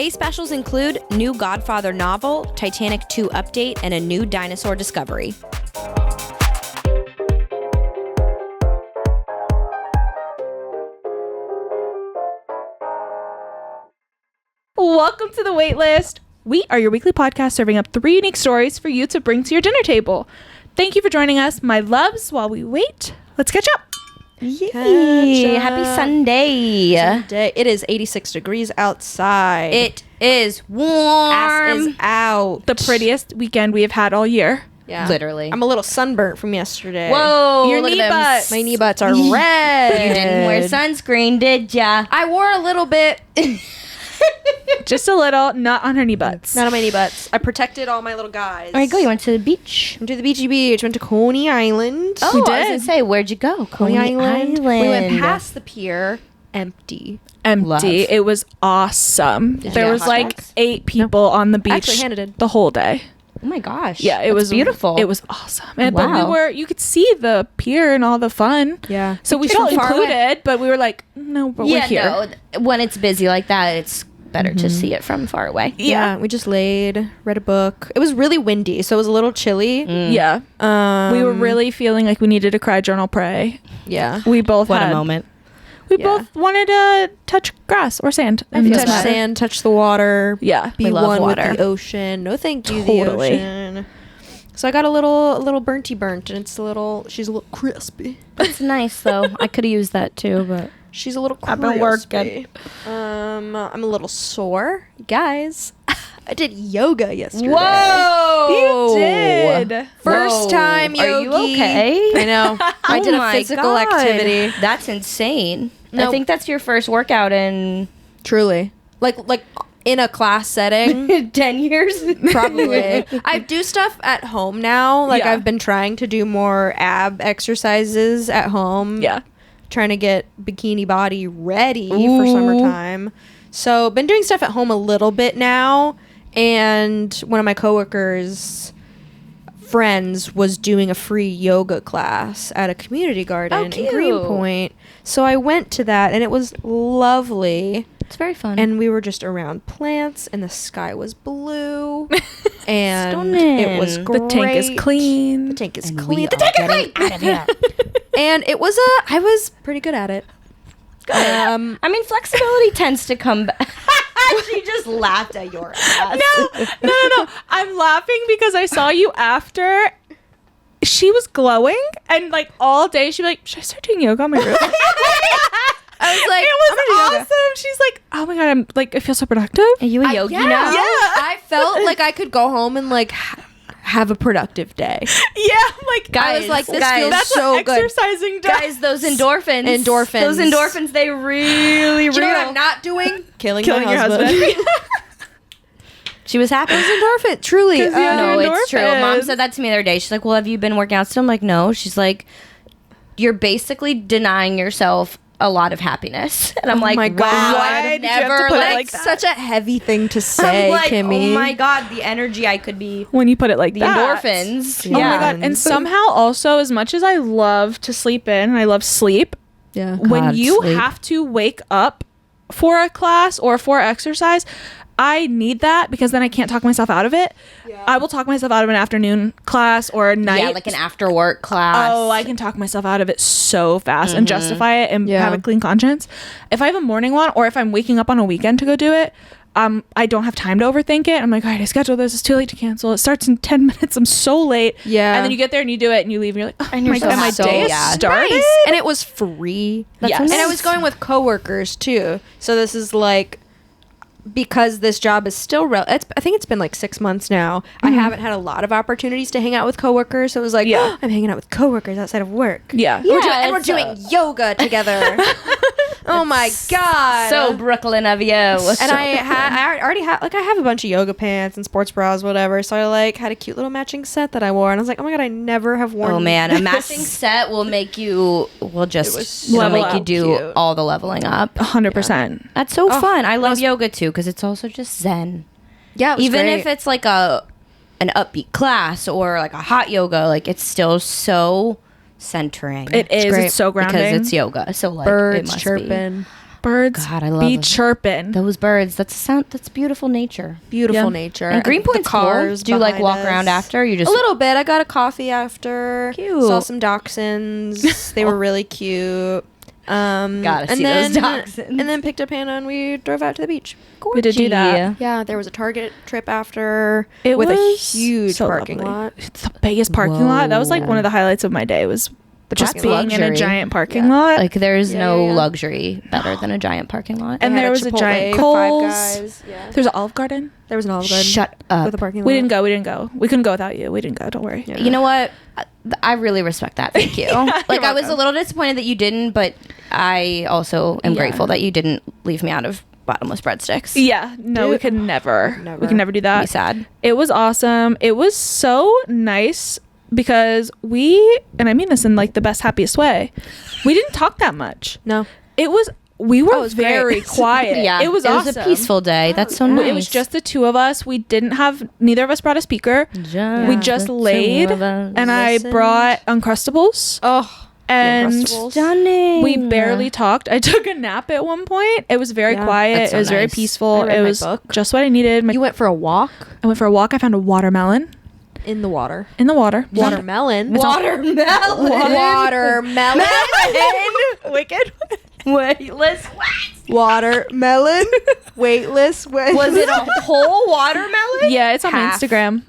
Today's specials include new Godfather novel, Titanic 2 update, and a new Dinosaur discovery. Welcome to the Waitlist. We are your weekly podcast serving up 3 unique stories for you to bring to your dinner table. Thank you for joining us, my loves. While we wait, let's catch up. Yay! Happy Sunday. It is 86 degrees outside. It is warm. Ass is out. The prettiest weekend we have had all year. Yeah. Literally. I'm a little sunburnt from yesterday. Whoa! Your look knee at them. butts. My knee butts are red. You didn't wear sunscreen, did ya? I wore a little bit. Just a little, not on her knee butts. Not on my knee butts. I protected all my little guys. All right, go. You went to the beach. Went to the beachy beach. Went to Coney Island. Oh, We I was did. gonna say, where'd you go? Coney Island. We went past the pier. Empty. Empty. Love. It was awesome. Did you There get was hot like dogs? 8 people on the beach Actually, Hannah did. the whole day. Oh my gosh. Yeah, it That's was beautiful. It was awesome. And, But Wow. you could see the pier and all the fun. Yeah. So we From felt far away. included, but we were like, no, but we're here. no. When it's busy like that, it's better to see it from far away. Yeah. We just laid, read a book. It was really windy, so it was a little chilly. Yeah. We were Um, really feeling like we needed to cry, journal, pray. Yeah. We both What had a moment. We Yeah. both wanted to touch grass or sand. I feel Touch that. sand, touch the water. Yeah. Be We love one water. with the ocean. No, thank you, Totally. the ocean. So I got a little burnty burnt, and she's a little crispy. That's nice though. I could have used that too, but She's a little crispy. I've been working. I'm a little sore, guys. I did yoga yesterday. whoa, You did. First time yogi. Are you okay? I know. I Oh did a my physical God. activity. That's insane. I No. think that's your first workout in Truly, like in a class setting. 10 years. Probably. I do stuff at home now. Like Yeah. I've been trying to do more ab exercises at home. Yeah. Trying to get bikini body ready for Ooh. summertime. So been doing stuff at home a little bit now. And one of my coworkers' friends was doing a free yoga class at a community garden in cute. Greenpoint. So I went to that and it was lovely. It's very fun. And we were just around plants, and the sky was blue, and Stunning. it was The great. tank is clean. The tank is And clean. we The are tank is getting clean. out of here. And it was I was pretty good at it. I mean, flexibility tends to come back. She just laughed at your ass. No. I'm laughing because I saw you after. She was glowing, and like all day she'd be like, should I start doing yoga on my roof? I was like, it I'm gonna do was yoga. awesome. She's like, oh my God, I'm like, I feel so productive. Are you a yogi yeah. now? Yeah. I felt like I could go home and like have a productive day. Yeah, I'm like, I was like, this guys, feels that's so what good. exercising does. Guys, those endorphins. Endorphins. Those endorphins, they really, Do you know what real. I'm not doing? Killing Killing my your husband. husband. She was happy. Those endorphins, truly. 'Cause you have No, your it's true. endorphins. Mom said that to me the other day. She's like, well, have you been working out still? I'm like, no. She's like, you're basically denying yourself a lot of happiness. And I'm like, my God. wow, Why I've did you have to never put it like like that? such a heavy thing to say, I'm like, Kimmy. oh my God, the energy I could be. When you put it like The that. endorphins. Oh my God. And somehow also, as much as I love to sleep in, and I love sleep, Yeah. when God, you sleep. have to wake up for a class or for exercise, I need that because then I can't talk myself out of it. Yeah. I will talk myself out of an afternoon class or a night. Yeah, like an after work class. Oh, I can talk myself out of it so fast and justify it and Yeah. have a clean conscience. If I have a morning one or if I'm waking up on a weekend to go do it, I don't have time to overthink it. I'm like, all right, I scheduled this. It's too late to cancel. It starts in 10 minutes. I'm so late. Yeah. And then you get there and you do it and you leave and you're like, oh And you're my so God, my happy. day is Yeah. started. Nice. And it was free. Yes. And I was going with coworkers too. So this is like, because this job is still I think it's been like 6 months now. I haven't had a lot of opportunities to hang out with coworkers. So it was like, Yeah. I'm hanging out with coworkers outside of work. Yeah. Yeah. We're it's, doing yoga together. Oh my God. So Brooklyn of you. And I already had, like, I have a bunch of yoga pants and sports bras, whatever. So I like had a cute little matching set that I wore, and I was like, oh my God, I never have worn. Oh man, a this. matching set will make you was it'll level make you up. do Cute. all the leveling up. 100%. That's so Oh, fun. I love yoga too because it's also just zen. Yeah, it was Even great. if it's like an upbeat class or like a hot yoga, like it's still so centering. It is. great It's so grounding. because it's yoga. So like it birds must chirping. birds God, I love be them. chirping. Those birds. That's sound. That's beautiful nature. Beautiful Yeah. nature. And Greenpoint's the cars. cool. Do you like behind walk us. around after? Or you just A little bit. I got a coffee after. Cute. Saw some dachshunds. They were really cute. Gotta and see then, those dachshunds. And then picked up Hannah and we drove out to the beach. We did do that. Yeah, there was a Target trip after It with a was huge so parking lovely. lot. It's the biggest parking lot. That was like Whoa. one of the highlights of my day was just That's being in a luxury. giant parking Yeah. lot. Like there's Yeah, no yeah. luxury better than a giant parking lot. And They had there was a Chipotle, giant Five Kohl's. Guys. Yeah. There's an Olive Garden. There was an Olive Garden Shut up. with a parking lot. We didn't go. We couldn't go without you. We didn't go. Don't worry. Yeah. You know what? I really respect that. Thank you. Like I was a welcome. little disappointed that you didn't, but I also am Yeah. grateful that you didn't leave me out of bottomless breadsticks. Yeah. No, we Dude. could never. Never. We can never do Be that. sad. It was awesome. It was so nice because and I mean this in like the best, happiest way, we didn't talk that much. No. We were Oh, it was great. very quiet. Yeah, It was awesome. a peaceful day. That's so yeah. nice. It was just the two of us. We didn't have, neither of us brought a speaker. We just the two laid, of us. and I listened. brought Uncrustables. Oh. And Uncrustables. Stunning. we barely talked. I took a nap at one point. It was very Yeah. quiet. That's so it was very nice. peaceful. I read It my was book. just what I needed. You went for a walk I went for a walk. I found a watermelon in the water. in the water. Watermelon. Watermelon. Watermelon. Wicked. Weightless. Watermelon. Weightless. Was it a whole watermelon? Yeah, it's on Half. my Instagram.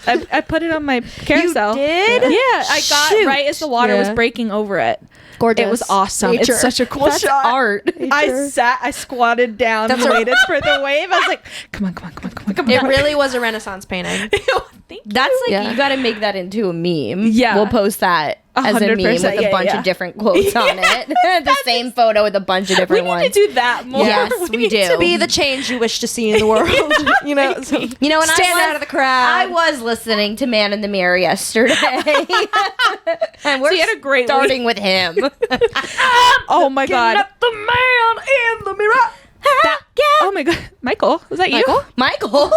I put it on my carousel. did? Yeah, I got Shoot. right as the water was Yeah. breaking over it. Gorgeous. It was awesome. Nature. It's such a cool That's shot. art. I squatted down and waited for the wave. I was like, come on. It really was a Renaissance painting. Thank you. That's like Yeah. you got to make that into a meme. Yeah. we'll post that as a meme 100%, with a yeah, bunch yeah. of different quotes on it. The same photo with a bunch of We different need ones. to do that more. Yes, we need do. To be the change you wish to see in the world. You know, so You know, when stand I was, out of the crowd. I was listening to Man in the Mirror yesterday, and we're So you had a great starting with him. Oh my god. the man in the mirror. Oh my god. Michael, was that you? Michael.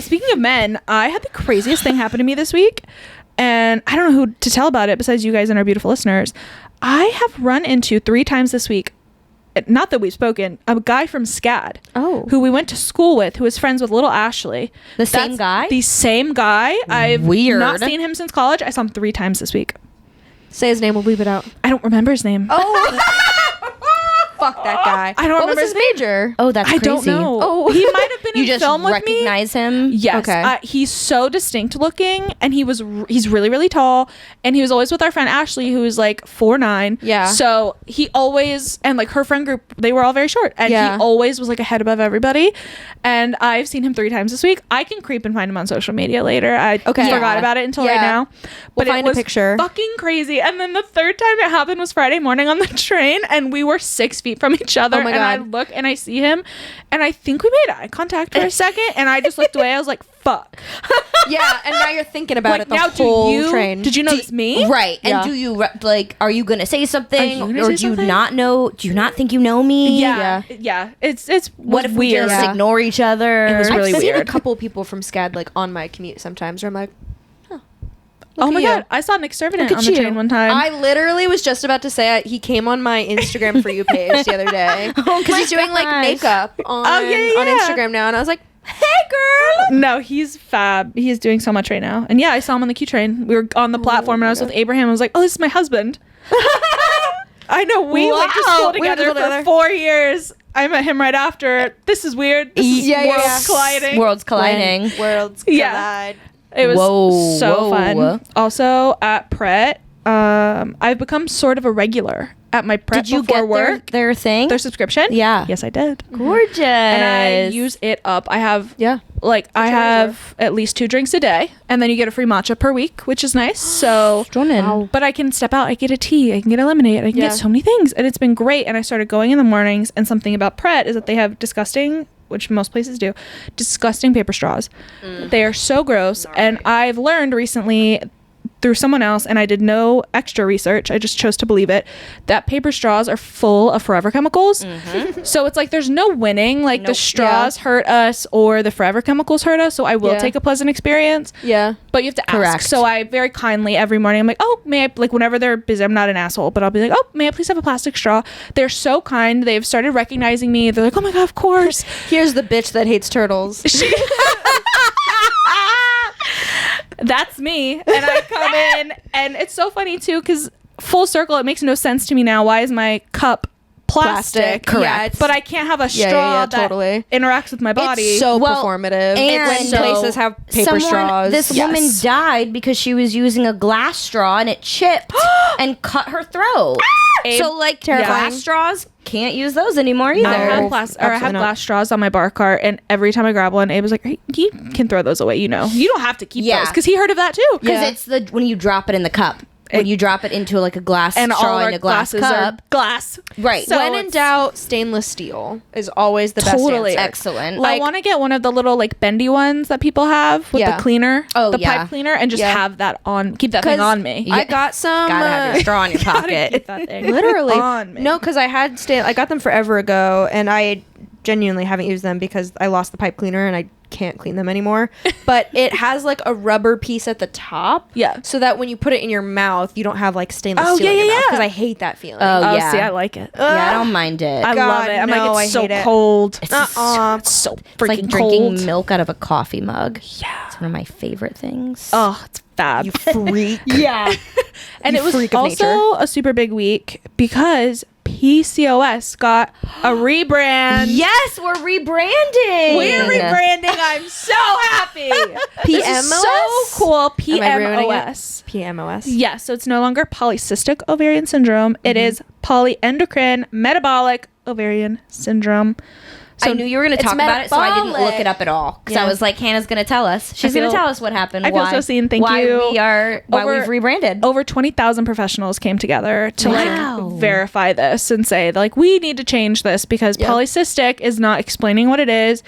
Speaking of men, I had the craziest thing happen to me this week, and I don't know who to tell about it besides you guys and our beautiful listeners. I have run into 3 times this week, not that we've spoken, a guy from SCAD. Oh. Who we went to school with, who is friends with little Ashley. The same guy? The same guy. I've Weird. not seen him since college. I saw him 3 times this week. Say his name, we'll bleep it out. I don't remember his name. Oh. Fuck that guy. I don't What was remember his his major? Oh, that's I crazy. don't know. Oh. He might have been You in just film with me. recognize him? Yes. Okay. He's so distinct looking, and he's really, really tall, and he was always with our friend Ashley, who is like 4'9". Yeah. So he always, and like her friend group, they were all very short, and Yeah. he always was like a head above everybody. And I've seen him 3 times this week. I can creep and find him on social media later. I Okay. forgot Yeah. about it until right Yeah. now. But We'll find it a was picture. fucking crazy. And then the third time it happened was Friday morning on the train, and we were 6 feet from each other. Oh my and I God. look and I see him, and I think we made eye contact for a second, and I just looked away. I was like, fuck. Yeah, and now you're thinking about Like, it the now whole train. did you notice me? Right. Yeah. And do you like? Are you gonna say something, Are you gonna or say do you something? not know? Do you not think you know me? Yeah. It's What if we weird? just ignore each other? It was really I've seen a weird. couple people from SCAD like on my commute sometimes where I'm like, Oh my at you. god, I saw Nick Servant Look on at the you. train one time. I literally was just about to say he came on my Instagram For You page the other day because he's doing like gosh. makeup on yeah. on Instagram now, and I was like, hey girl. No, he's fab. He's doing so much right now. And yeah, I saw him on the Q train. We were on the platform, and I was with Abraham. I was like, oh, this is my husband. I know. We went to Wow. school We went to together school for together. 4 years. I met him right after. This is weird. This is Yeah, yeah, worlds yeah. colliding. Worlds colliding. Worlds Yeah. collide. It was Whoa, so whoa. fun. Also at Pret, I've become sort of a regular at my Pret Did you before get work. their thing? Their subscription? Yeah. Yes, I did. Gorgeous. And I use it up. I have Yeah. I your have at least 2 drinks a day, and then you get a free matcha per week, which is nice. So, Wow. but I can step out. I get a tea. I can get a lemonade. I can Yeah. get so many things, and it's been great. And I started going in the mornings. And something about Pret is that they have disgusting, which most places do, disgusting paper straws. They are so gross. And I've learned recently through someone else, and I did no extra research, I just chose to believe it, that paper straws are full of forever chemicals. So it's like there's no winning. Like the straws hurt us or the forever chemicals hurt us. So I will take a pleasant experience. Yeah. But you have to ask. Correct. So I very kindly every morning I'm like, oh, may I, like whenever they're busy, I'm not an asshole, but I'll be like, oh, may I please have a plastic straw? They're so kind. They've started recognizing me. They're like, oh my God, of course. Here's the bitch that hates turtles. That's me. And I come in, and it's so funny too, because full circle, it makes no sense to me now. Why is my cup plastic? Correct. But I can't have a straw that totally interacts with my body. It's so performative. and when so places have paper straws. This woman died because she was using a glass straw and it chipped and cut her throat. So like glass straws, can't use those anymore either. I have glass straws on my bar cart, and every time I grab one, Abe was like, hey, you can throw those away, you know. You don't have to keep those, because he heard of that too. Because it's when you drop it in the cup. When you drop it into like a glass and straw all in a glass cup. Glass. Right. So when in doubt, stainless steel is always the best answer. Excellent. I want to get one of the little like bendy ones that people have with the cleaner, the pipe cleaner, and just have that on, keep that thing on me. I got some. Gotta have your straw in your pocket. Keep that thing literally on me. No, because I got them forever ago, and I genuinely haven't used them because I lost the pipe cleaner and I can't clean them anymore. But it has like a rubber piece at the top, so that when you put it in your mouth, you don't have like stainless steel in your mouth, because I hate that feeling. See, I like it. Yeah, I don't mind it. I love it. I'm like, it's so cold. It's so freaking like cold. drinking milk out of a coffee mug. Yeah, it's one of my favorite things. Oh, it's fab. You freak. Yeah. And it was also a super big week because PCOS got a rebrand. Yes, we're rebranding. We're rebranding. I'm so happy. PMOS? So cool. PMOS. PMOS. Yeah, so it's no longer polycystic ovarian syndrome. It is polyendocrine metabolic ovarian syndrome. So I knew you were going to talk about it, so I didn't look it up at all. Because I was like, Hannah's going to tell us. She's going to tell us what happened. I feel so seen. Thank you. Why we've rebranded. Over 20,000 professionals came together to like verify this and say like, we need to change this because polycystic is not explaining what it is.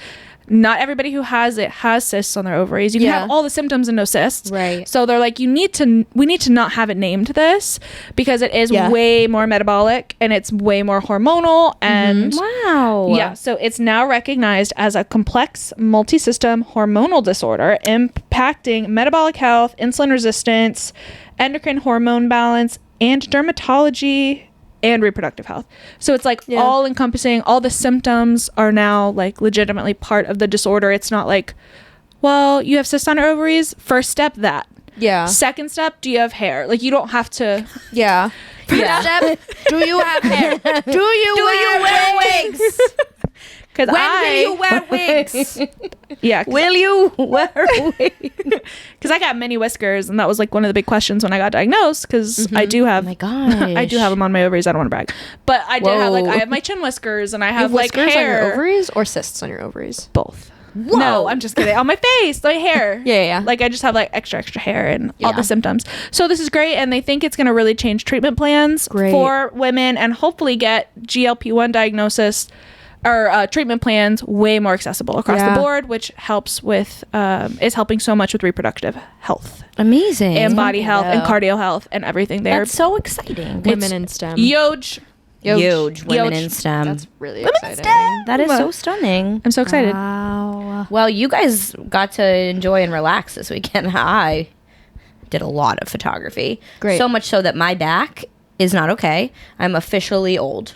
Not everybody who has it has cysts on their ovaries. You can have all the symptoms and no cysts. Right. So they're like, we need to not have it named this because it is way more metabolic and it's way more hormonal. And yeah, so it's now recognized as a complex multi-system hormonal disorder impacting metabolic health, insulin resistance, endocrine hormone balance, and dermatology and reproductive health. So it's like all encompassing. All the symptoms are now like legitimately part of the disorder. It's not like, well, you have cysts on your ovaries. First step, that. Yeah. Second step, do you have hair? Like you don't have to. Yeah. First step, do you have hair? Do you wear wigs? When will you wear wigs? Yeah. Will you wear wigs? Because I got mini whiskers, and that was like one of the big questions when I got diagnosed. Because I do have, oh my gosh, I do have them on my ovaries. I don't want to brag, but I did have like I have my chin whiskers, and I have like whiskers hair on your ovaries or cysts on your ovaries. Both. Whoa. No, I'm just kidding. On my face, my hair. Yeah. Like I just have like extra hair and all the symptoms. So this is great, and they think it's going to really change treatment plans for women, and hopefully get GLP-1 diagnosis or treatment plans way more accessible across the board, which helps with is helping so much with reproductive health, amazing, and body health and cardio health and everything. There, that's so exciting. Women in STEM, huge women in STEM. That's really exciting. That is so stunning. I'm so excited. Wow. Well, you guys got to enjoy and relax this weekend. I did a lot of photography. Great. So much so that my back is not okay. I'm officially old.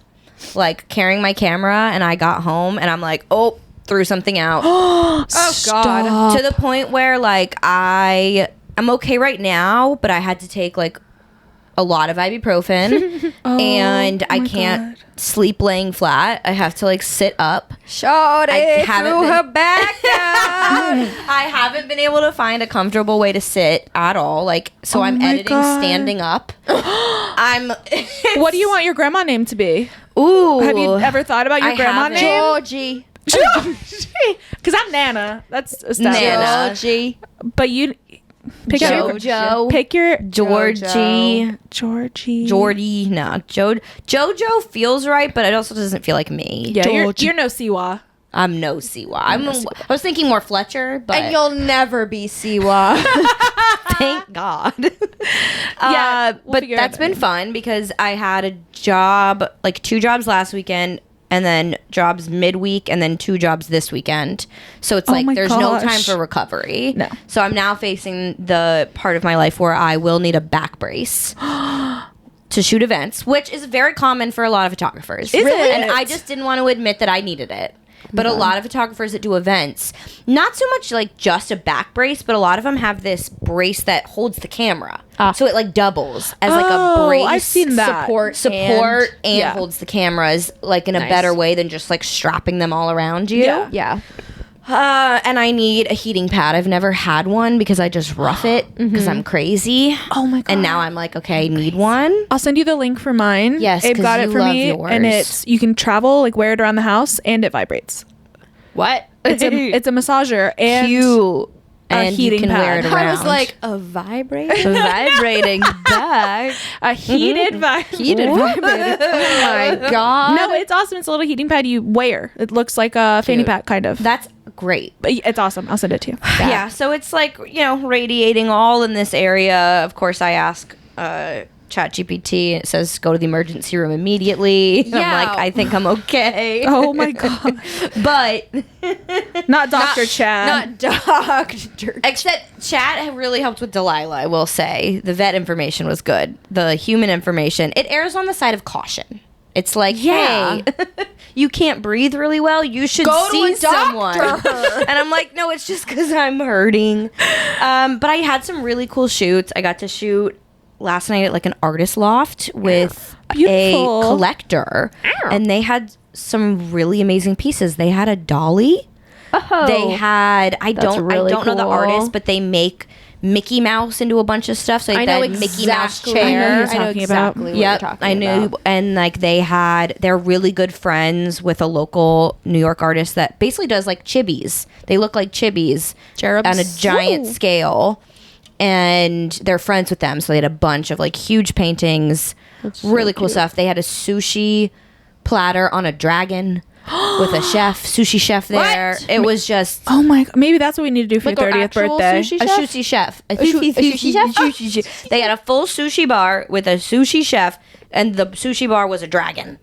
Like carrying my camera, and I got home and I'm like, oh, threw something out. Oh God. To the point where like I'm okay right now, but I had to take like a lot of ibuprofen and I can't sleep laying flat. I have to like sit up. Shawty threw her back down. I haven't been able to find a comfortable way to sit at all. Like, so I'm editing standing up. What do you want your grandma name to be? Ooh. Have you ever thought about your grandma name? Georgie. Because I'm Nana. That's established. Nana. Georgie. But you pick Jojo. Pick your Georgie. Georgie. No. Jojo feels right, but it also doesn't feel like me. Yeah, you're no Siwa. I'm no Siwa. I was thinking more Fletcher, but And you'll never be Siwa. thank God. Yeah, we'll but figure that's it been out. fun because I had a job, like 2 jobs last weekend, and then jobs midweek, and then 2 jobs this weekend. So it's Oh like my there's no time gosh. for recovery. No. So I'm now facing the part of my life where I will need a back brace. To shoot events, which is very common for a lot of photographers. Is it? And I just didn't want to admit that I needed it. But a lot of photographers that do events, not so much like just a back brace, but a lot of them have this brace that holds the camera. So it like doubles as like a brace. I've seen that. Support And Yeah. holds the cameras like in a Nice. better way than just like strapping them all around you. Yeah. Yeah. And I need a heating pad. I've never had one because I just rough it because I'm crazy. Oh my God. And now I'm like, okay, I need one. I'll send you the link for mine. Yes, Abe 'cause got it you for love me, yours. and it's you can travel, like wear it around the house, and it vibrates. What? It's a massager and Cute. a And heating you can wear pad. it around. I was like, a vibrator? vibrating back. a heated vibrator. Heated vibrator. Oh my God. No, it's awesome. It's a little heating pad you wear. It looks like a fanny Cute. pack, kind of. That's great. But it's awesome. I'll send it to you. Yeah, so it's like, radiating all in this area. Of course, I ask ChatGPT, and it says go to the emergency room immediately. And I'm Yeah. like, I think I'm okay. Oh my God. But Not Dr. Chad. Not doctor. except Chat really helped with Delilah, I will say. The vet information was good. The human information, it errs on the side of caution. It's like, Yeah. hey, you can't breathe really well. You should Go to see a doctor. someone. And I'm like, no, it's just because I'm hurting. But I had some really cool shoots. I got to shoot last night at like an artist loft with Beautiful. a collector, and they had some really amazing pieces. They had a dolly. They had I don't know the cool. artist, but they make Mickey Mouse into a bunch of stuff. So like I know that Mickey Mouse exactly. chair. I know who you're I know talking exactly about. what Yep, you're talking I knew. about. And like they're really good friends with a local New York artist that basically does like chibis. They look like chibis Cherubs. on a giant Ooh. scale. And they're friends with them. So they had a bunch of like huge paintings, really cool stuff. They had a sushi platter on a dragon with a sushi chef there. What? It was just Oh my God. Maybe that's what we need to do for Like your our 30th actual birthday. sushi a chef? sushi chef. A sushi chef? sushi chef. They had a full sushi bar with a sushi chef, and the sushi bar was a dragon.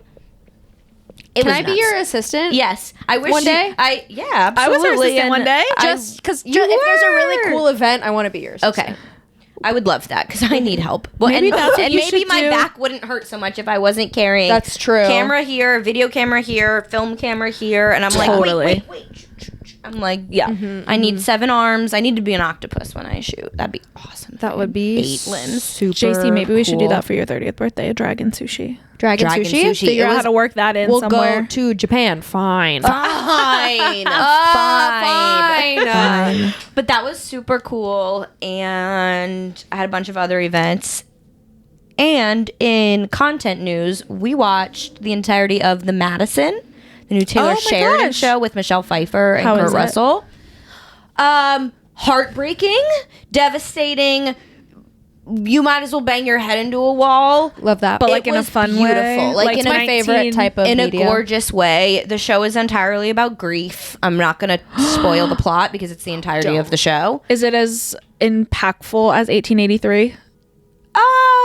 It Can was I be nuts. your assistant? Yes, I wish One day? Yeah, I was absolutely. her assistant and one day. Just because You if there's a were. really cool event, I want to be yours. Okay. I would love that because I need help. Well, Maybe and, that's what and you maybe should my do. back wouldn't hurt so much if I wasn't carrying. That's true. Camera here, video camera here, film camera here, and I'm Totally. like, wait. I'm like, Yeah. I need 7 arms. I need to be an octopus when I shoot. That'd be awesome. That would be 8 limbs. super JC, maybe we should do cool. that for your 30th birthday, a dragon sushi. Dragon sushi. Figure out how to work that in We'll somewhere. go to Japan. Fine. Fine. Fine. But that was super cool. And I had a bunch of other events. And in content news, we watched the entirety of The Madison, the new Taylor Oh my Sheridan gosh. show with Michelle Pfeiffer and How Kurt is it? Russell. Heartbreaking, devastating. You might as well bang your head into a wall. Love that. But It like in a was fun beautiful. way. Like, It's in my a favorite type of in media. a gorgeous way. The show is entirely about grief. I'm not going to spoil the plot because it's the entirety of the show. Is it as impactful as 1883?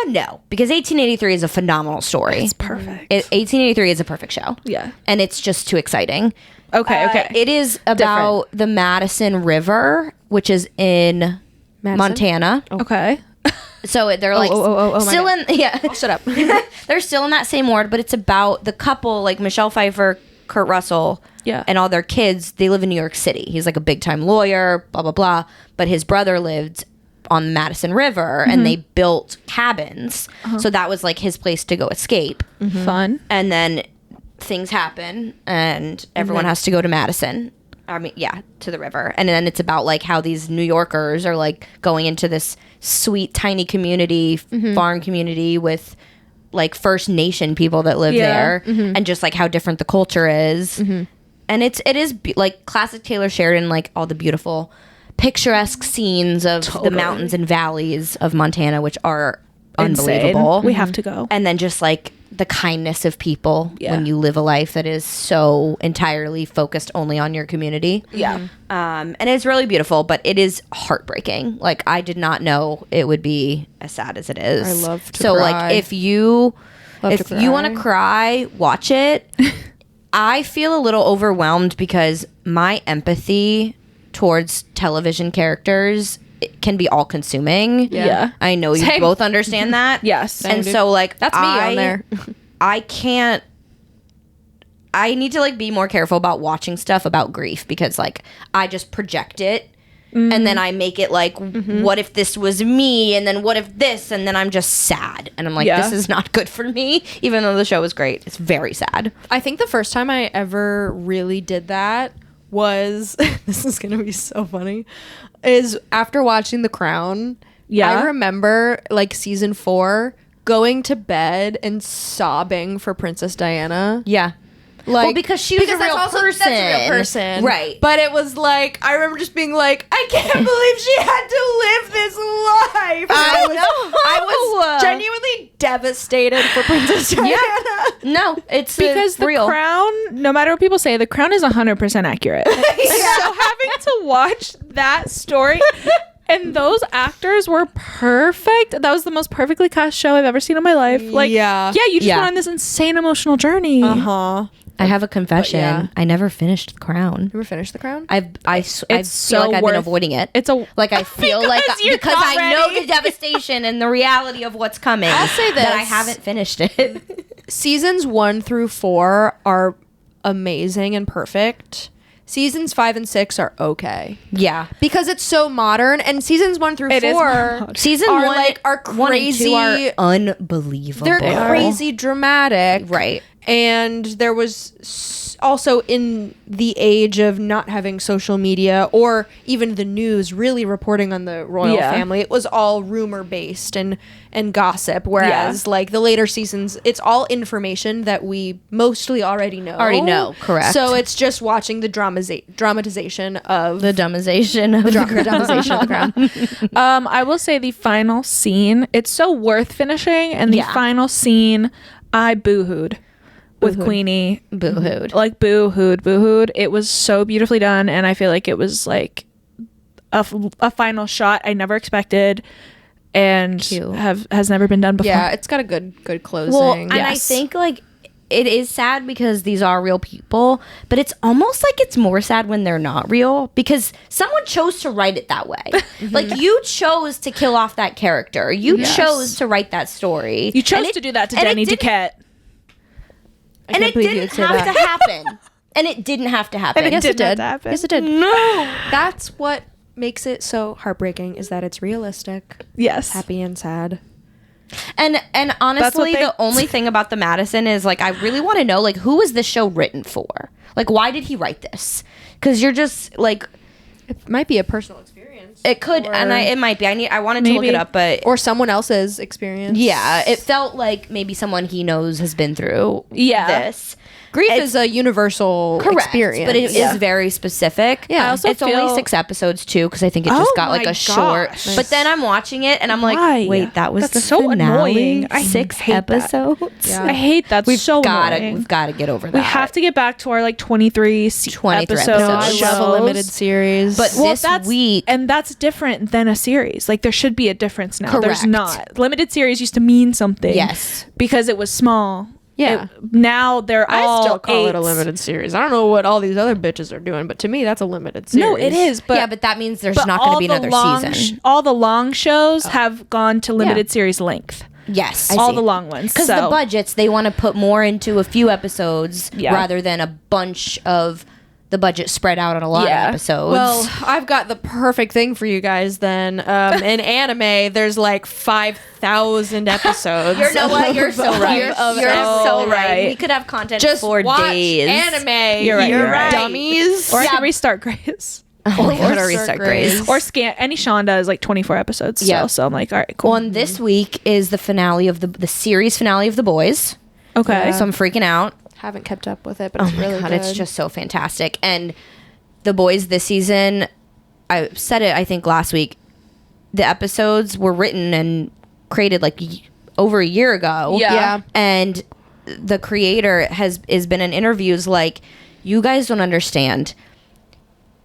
No, because 1883 is a phenomenal story. It's perfect. 1883 is a perfect show. Yeah. And it's just too exciting. Okay. It is about the Madison River, which is in Montana. Okay. So they're like my still God. in shut up. They're still in that same ward, but it's about the couple like Michelle Pfeiffer, Kurt Russell, Yeah. and all their kids. They live in New York City. He's like a big time lawyer, blah blah blah. But his brother lived on the Madison River, and they built cabins. So that was like his place to go escape. Fun. And then things happen, and everyone has to go to Madison. I mean, yeah, to the river. And then it's about like how these New Yorkers are like going into this sweet tiny community, farm community with like First Nation people that live Yeah. there, and just like how different the culture is. And it is like classic Taylor Sheridan, like all the beautiful picturesque scenes of the mountains and valleys of Montana, which are Insane. unbelievable. We have to go. And then just like the kindness of people Yeah. when you live a life that is so entirely focused only on your community. Yeah. And it's really beautiful, but it is heartbreaking. Like, I did not know it would be as sad as it is. I love to so cry. like if you Love to want to cry, watch it. I feel a little overwhelmed because my empathy towards television characters can be all consuming. Yeah. I know you Same. both understand that. Yes. And dude. so like That's me on there. I can't. I need to like be more careful about watching stuff about grief because like I just project it and then I make it like what if this was me and then what if this and then I'm just sad and I'm like Yeah. this is not good for me even though the show is great. It's very sad. I think the first time I ever really did that was this is gonna be so funny. Is after watching The Crown. Yeah. I remember like season 4 going to bed and sobbing for Princess Diana. Yeah. Like, Well, because she was a that's real also- person. That's a real person. Right. But it was like, I remember just being like, I can't believe she had to live this life. I was genuinely devastated for Princess Diana. No, it's Because the real. Crown, no matter what people say, the Crown is 100% accurate. So having to watch that story, and those actors were perfect. That was the most perfectly cast show I've ever seen in my life. Like, Yeah. you just Yeah. went on this insane emotional journey. Uh-huh. I have a confession. yeah. I never finished The Crown. Ever finished The Crown? I feel so like I've worth- been avoiding it. It's a Like I feel like you're because not I know ready. the devastation and the reality of what's coming. I'll say that I this. haven't finished it. Seasons 1 through 4 are amazing and perfect. Seasons 5 and 6 are okay. Yeah. Because it's so modern, and seasons 1 through It is 4 modern. Season are 1 like are 1 and 2 crazy. are unbelievable. They're crazy dramatic. Right. And there was also in the age of not having social media or even the news really reporting on the royal Yeah. family, it was all rumor based and gossip, whereas like the later seasons, it's all information that we mostly already know. Correct. So it's just watching the dramatization of The dumbization of the dramatization of the Crown. I will say the final scene, it's so worth finishing, and the Yeah. final scene, I boo-hooed with Queenie. boo-hooed. Like boo-hooed. It was so beautifully done, and I feel like it was like a final shot I never expected, and Cute. has never been done before. Yeah, it's got a good closing. Well, and I Yes. think like it is sad because these are real people, but it's almost like it's more sad when they're not real because someone chose to write it that way. Like you chose to kill off that character. You chose to write that story. You chose And it- to do that to and it Danny didn't- Duquette. And can't it believe you didn't would say have that. to happen. And it didn't have to happen. Yes, it didn't have did. to happen. Yes, it did. No. That's what makes it so heartbreaking is that it's realistic, Yes. happy and sad. And honestly, they- the only thing about the Madison is like I really want to know like who was this show written for? Like why did he write this? Because you're just like It might be a personal experience. it could and it might be. I wanted to look Maybe. it up, but or someone else's experience. yeah, it felt like maybe someone he knows has been through this. Grief It's- is a universal experience. but it is very specific. Yeah. I also it's only feel- 6 episodes too because I think it just Oh got like my a short. gosh. But then I'm watching it and I'm like, Why? wait, that was That's the so finale? annoying. I 6 hate that. episodes. Yeah. I hate that. We've so got annoying. to get over that. We have to get back to our like 23 23 episodes. episodes. No, I love a shows. limited series. But this that's, week, and that's different than a series. Like there should be a difference now. There's Correct. not. Limited series used to mean something. Yes. Because it was small. Yeah. Now they're all I still call it a eights. limited series. I don't know what all these other bitches are doing, but to me, that's a limited series. No, it is. But yeah, but that means there's but not going to all be the another long season. all the long shows have gone to limited series length. Yes, All the long ones. because So the budgets they want to put more into a few episodes Yeah. rather than a bunch of the budget spread out on a lot Yeah. of episodes. Well, I've got the perfect thing for you guys then. In anime, there's like 5,000 episodes. you know what? You're so right. You're of so every- right. We could have content Just for watch days. anime. You're right, you're right. Dummies. or I Yeah. can restart Grace. Oh, we gotta Restart restart Grace. Grace. Or scan any Shonda is like 24 episodes still. Yeah. So I'm like, all right, cool. Well, and this week is the finale of the series finale of The Boys. Okay. So I'm freaking out. Haven't kept up with it, but Oh it's my really god, good. it's just so fantastic. And The Boys this season, I said it I think last week. The episodes were written and created like over a year ago. Yeah. Yeah. And the creator has been in interviews like, you guys don't understand.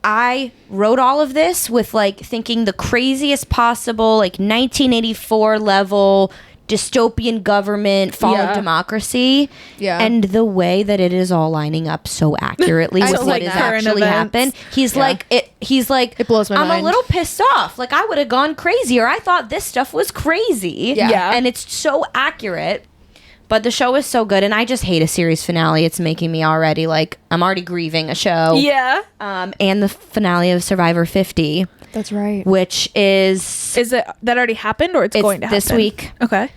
I wrote all of this with like thinking the craziest possible, like 1984 level dystopian government, fall of democracy. Yeah. And the way that it is all lining up so accurately with what has actually happened. He's like, it blows my mind. I'm a little pissed off. Like, I would have gone crazy, or I thought this stuff was crazy. Yeah. And it's so accurate. But the show is so good, and I just hate a series finale. It's making me already, like, I'm already grieving a show. Yeah. And the finale of Survivor 50. That's right. Which is... Is it that already happened, or it's going to happen? This week. Okay.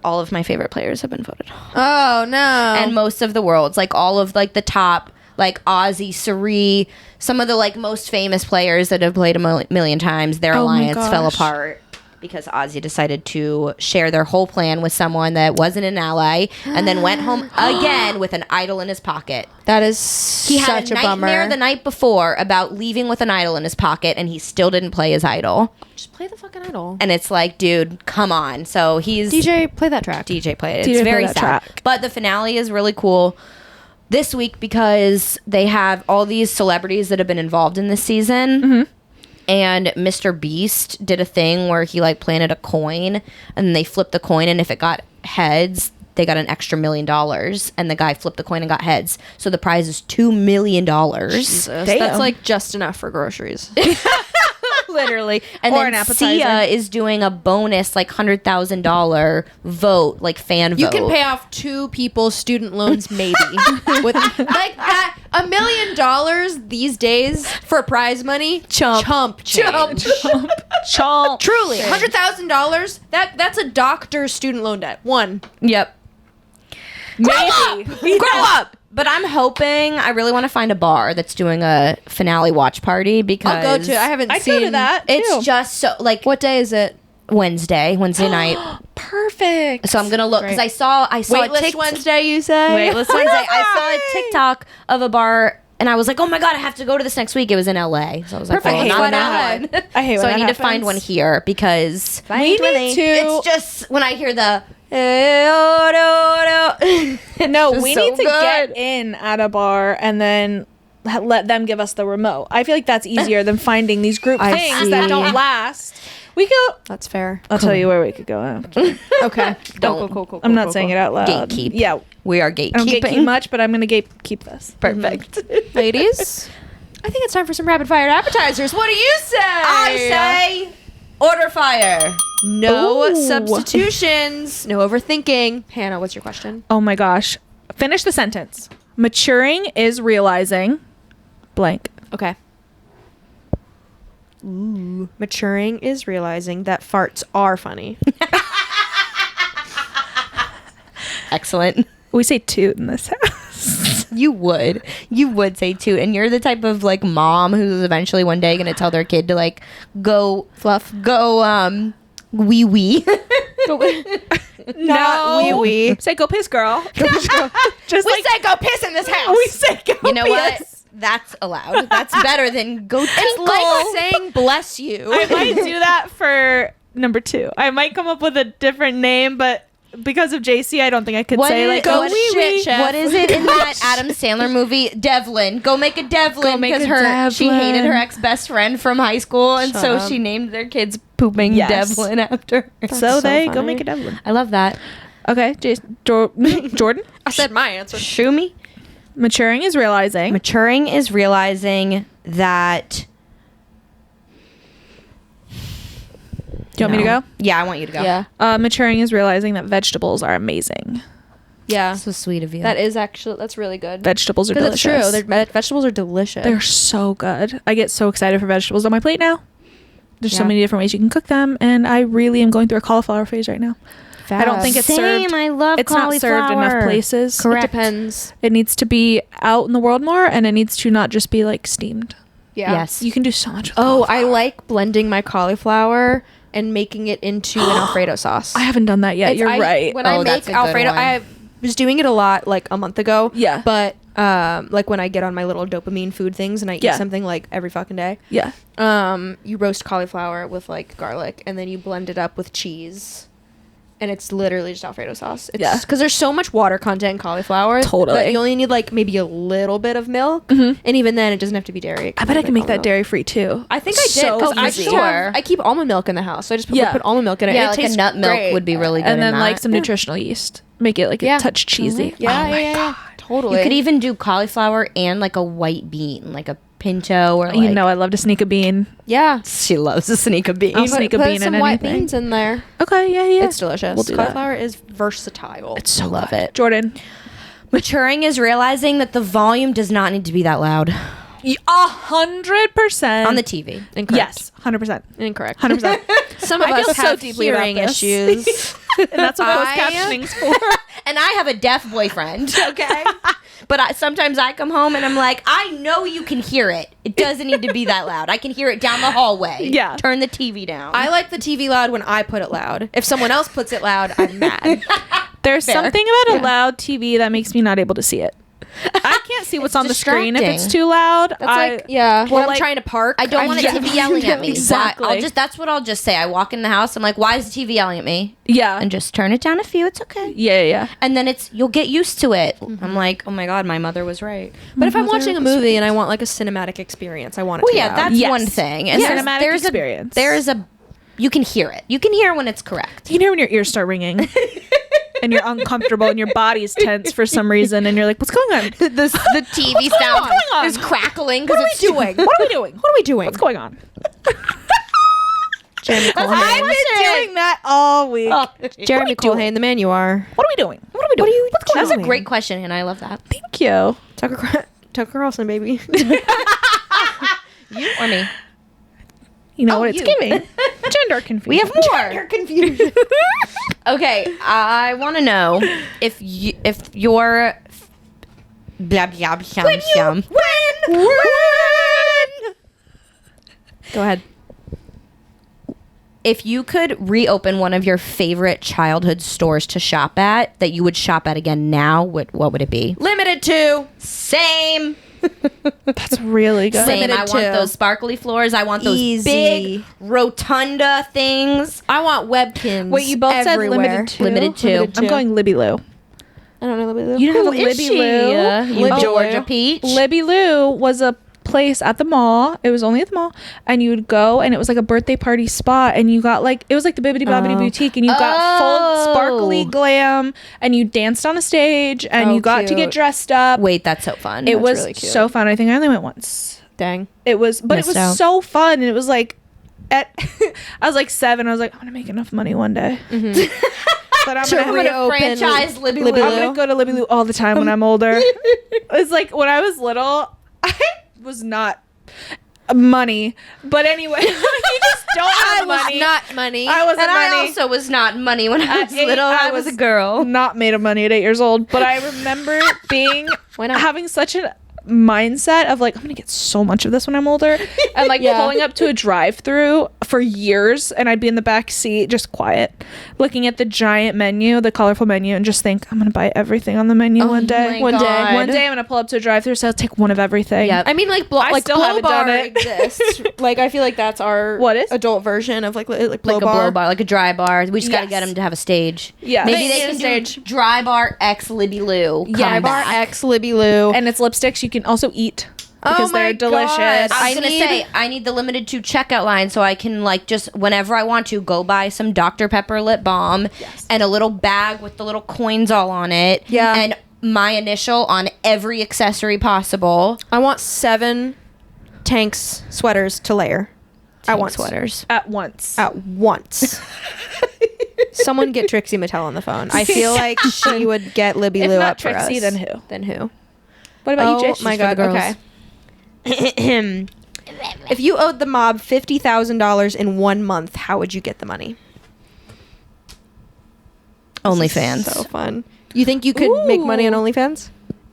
All of my favorite players have been voted. Oh, no. And most of the world's, like, all of, like, the top, like, Ozzy, Sari, some of the, like, most famous players that have played a million times, their alliance fell apart. Because Ozzy decided to share their whole plan with someone that wasn't an ally, and then went home again with an idol in his pocket. That is He had a nightmare the night before about leaving with an idol in his pocket, and he still didn't play his idol. Just play the fucking idol. And it's like, dude, come on. So he's... DJ, play that track. DJ, play it. It's very sad. Track. But the finale is really cool this week because they have all these celebrities that have been involved in this season. Mm-hmm. And Mr. Beast did a thing where he like planted a coin, and they flipped the coin, and if it got heads, they got an extra $1 million. And the guy flipped the coin and got heads. So the prize is $2 million. Jesus. That's like just enough for groceries. Literally. And or then an Sia is doing a bonus like $100,000 vote, like fan vote. You can pay off 2 people's student loans maybe. With like that, $1 million these days for prize money. Chump. Truly, $100,000. That's a doctor's student loan debt. One. Yep. Maybe. Grow up. But I'm hoping, I really want to find a bar that's doing a finale watch party because I'll go to. I haven't seen. go to that. It's too. just so like. What day is it? Wednesday night. Perfect. So I'm gonna look because I saw Waitlist Wednesday. You say Waitlist Wednesday. I saw a TikTok of a bar. And I was like, oh my God, I have to go to this next week. It was in LA. So I was like, perfect. well, not that one. I hate when So I that need happens. to find one here because We need to. it's just when I hear the No, It's we so need to good. get in at a bar and then let them give us the remote. I feel like that's easier than finding these group I things that see. don't last. We could. That's fair. I'll tell you where we could go after. Okay. Don't. Cool. I'm not saying it out loud. Gatekeep. Yeah, We are I don't gatekeep gatekeeping. much, but I'm gonna gatekeep this. Perfect. Ladies, I think it's time for some rapid fire appetizers. What do you say? I say order fire. No Ooh. substitutions. No overthinking. Hannah, what's your question? Oh my gosh! Finish the sentence. Maturing is realizing blank. Okay. Ooh. Maturing is realizing that farts are funny. Excellent. We say toot in this house. You would say toot, and you're the type of like mom who's eventually one day gonna tell their kid to like go wee wee. No, wee wee. Say go piss, girl. Just We like say go piss in this house. we say go. You know what? piss. That's allowed. That's better than go tinkle. It's like saying bless you. I might do that for number 2. I might come up with a different name, but because of JC, I don't think I could say like go go shit, wee wee. chef. What is it in that Adam Sandler movie, Devlin? Go make a Devlin Go make because a she Devlin. hated her ex-best friend from high school, and Shut so up. she named their kids pooping Yes. Devlin after her. So so they go funny. make a Devlin. I love that. Okay, Jordan. I said my answer. Shumi. Maturing is realizing. Maturing is realizing that. Do you want me to go? Yeah, I want you to go. Yeah. Maturing is realizing that vegetables are amazing. Yeah. So sweet of you. That's really good. Vegetables are Because delicious. it's true. Vegetables are delicious. They're so good. I get so excited for vegetables on my plate now. There's so Yeah. many different ways you can cook them, and I really am going through a cauliflower phase right now. I don't think it's Same. served. I love It's not served enough places. Correct. It depends. It needs to be out in the world more, and it needs to not just be like steamed. Yeah. Yes. You can do so much. With Oh, I cauliflower. like blending my cauliflower and making it into an Alfredo sauce. I haven't done that yet. You're right. When Oh, I that's make a good Alfredo, one. I was doing it a lot like a month ago. Yeah. But like when I get on my little dopamine food things and I eat Yeah. something like every fucking day. Yeah. You roast cauliflower with like garlic and then you blend it up with cheese. and it's literally just Alfredo sauce. It's, Yeah. because there's so much water content in cauliflower. Totally. That you only need like maybe a little bit of milk, and even then it doesn't have to be dairy. I bet I can make that dairy free too. I think I did So because easy. I keep almond milk in the house, so I just Yeah. put almond milk in it. Yeah, and it like a tastes nut milk great. would be really good. And then in like that. some nutritional yeast. Make it like a touch cheesy. Yeah, Oh my yeah, God. totally. You could even do cauliflower and like a white bean, like a pinto or like. You know, I love to sneak a bean. yeah. She loves to sneak a bean. I'll sneak a Put bean some in white anything. beans in there. Okay, yeah. It's delicious. We'll do that. Cauliflower is versatile. It's so love good. it. Jordan. Maturing is realizing that the volume does not need to be that loud 100% on the TV. incorrect. Yes, 100%. Incorrect. 100%. Some of I us feel so have deeply about hearing this. issues. And that's what I- closed captioning's for. And I have a deaf boyfriend, okay? But sometimes I come home and I'm like, I know you can hear it. It doesn't need to be that loud. I can hear it down the hallway. Yeah. Turn the TV down. I like the TV loud when I put it loud. If someone else puts it loud, I'm mad. There's Fair. something about a loud TV that makes me not able to see it. I can't see what's on the screen if it's distracting. too loud. That's like, yeah. well, When I'm like, trying to park, I don't want a TV yelling at me. Exactly. That's what I'll just say. I walk in the house. I'm like, why is the TV yelling at me? yeah. And just turn it down a few. It's okay. Yeah. And then you'll get used to it. I'm like, oh my God, my mother was right. But if I'm watching a movie and I want like a cinematic experience, I want it Well, to be yeah, loud. that's Yes. one thing. And Yeah. there's, Cinematic there's experience. you can hear it. You can hear when it's correct. You know when your ears start ringing and you're uncomfortable and your body's tense for some reason and you're like, what's going on? The TV sound going on? is crackling What because are we it's doing? What are we doing? What are we doing? What's going on? Jeremy I've Colhane. been doing that all week. Jeremy Colhane, the man you are. What are we doing? What are we doing? What's going That's on? a great question, and I love that. Thank you. Tucker Carlson, baby. You or me? You know Oh, what it's you. giving? Gender confusion. We have more. Confusion. Okay, I want to know if your blah blah blah blah. When? Go ahead. If you could reopen one of your favorite childhood stores to shop at that you would shop at again now, what would it be? Limited to. Same. That's really good. Same. I Limited want to. those sparkly floors. I want those Easy. big rotunda things. I want webkins. Wait, you both everywhere. said limited to? Limited to. Limited I'm to. going Libby Lou. I don't know Libby Lou. You don't Who have a is Libby she? Lou? You Libby Georgia Lou. Peach. Libby Lou was a place at the mall. It was only at the mall, and you would go, and it was like a birthday party spot, and you got like it was like the Bibbidi Bobbidi Boutique, and you got full sparkly glam, and you danced on a stage, and Oh, you got to get cute. dressed up. Wait, that's so fun. it That's was really cute. so fun. I think I only went once. Dang. It was, but it was Missed out. so fun, and it was like at I was like 7. I was like, I'm gonna make enough money one day. But I'm To gonna reopen franchise Libby Libby Lou. I'm gonna go to Libby Lou all the time when I'm older. It's like when I was little, I was not money, but anyway, you just don't have money. not money. I wasn't And I money. also was not money when I At was 8, little. I was a girl. Not made of money at 8 years old, but I remember being Why not? having such a mindset of like I'm gonna get so much of this when I'm older, and like Yeah. pulling up to a drive-through for years, and I'd be in the back seat just quiet, looking at the giant menu, the colorful menu, and just think I'm gonna buy everything on the menu one day. my God. One day I'm gonna pull up to a drive-through, so I'll take one of everything. Yep. I mean, like, I like still blow haven't done bar it. exists. Like, I feel like that's our What is? adult version of like blow Like a blow bar, like a dry bar. We just got to Yes. get them to have a stage. Yeah. Maybe They they need can a do stage. dry bar X Libby Lou. Yeah, Come Bar back. X Libby Lou. And it's lipsticks you can also eat because Oh my they're delicious. God. I was gonna say I need the limited to checkout line so I can like just whenever I want to go buy some Dr. Pepper lip balm and a little bag with the little coins all on it. Yeah. And my initial on every accessory possible. I want 7 Tanks sweaters to layer. I want sweaters. At once. At once. Someone get Trixie Mattel on the phone. I feel like she would get Libby If Lou not up for Trixie, us. then who? Then who? What about you, Oh Jay? my for the God. girls. Okay. If you owed the mob $50,000 in 1 month, how would you get the money? OnlyFans. So fun. You think you could make money on Ooh. OnlyFans?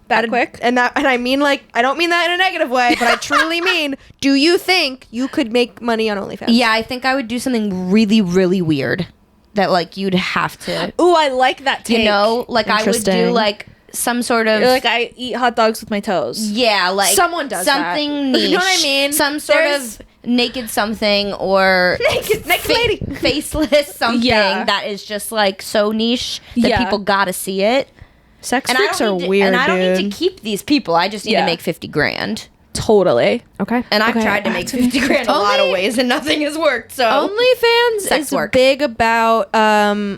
That quick? And I mean, like, I don't mean that in a negative way, but I truly mean, do you think you could make money on OnlyFans? Yeah, I think I would do something really, really weird that like you'd have to, Ooh, I like that take. you know, like I would do Interesting. like some sort of You're like I eat hot dogs with my toes. yeah, like Someone does something that. niche. You know what I mean? Some sort There's- of naked something or Naked lady. faceless something Yeah. that is just like so niche that Yeah. people gotta see it. Sex And freaks I are don't need to, weird, and I don't dude. need to keep these people. I just need Yeah. to make 50 grand. Totally. Okay. And I've Okay. tried to make 50 grand a lot of ways and nothing has worked. So OnlyFans Sex is work. big about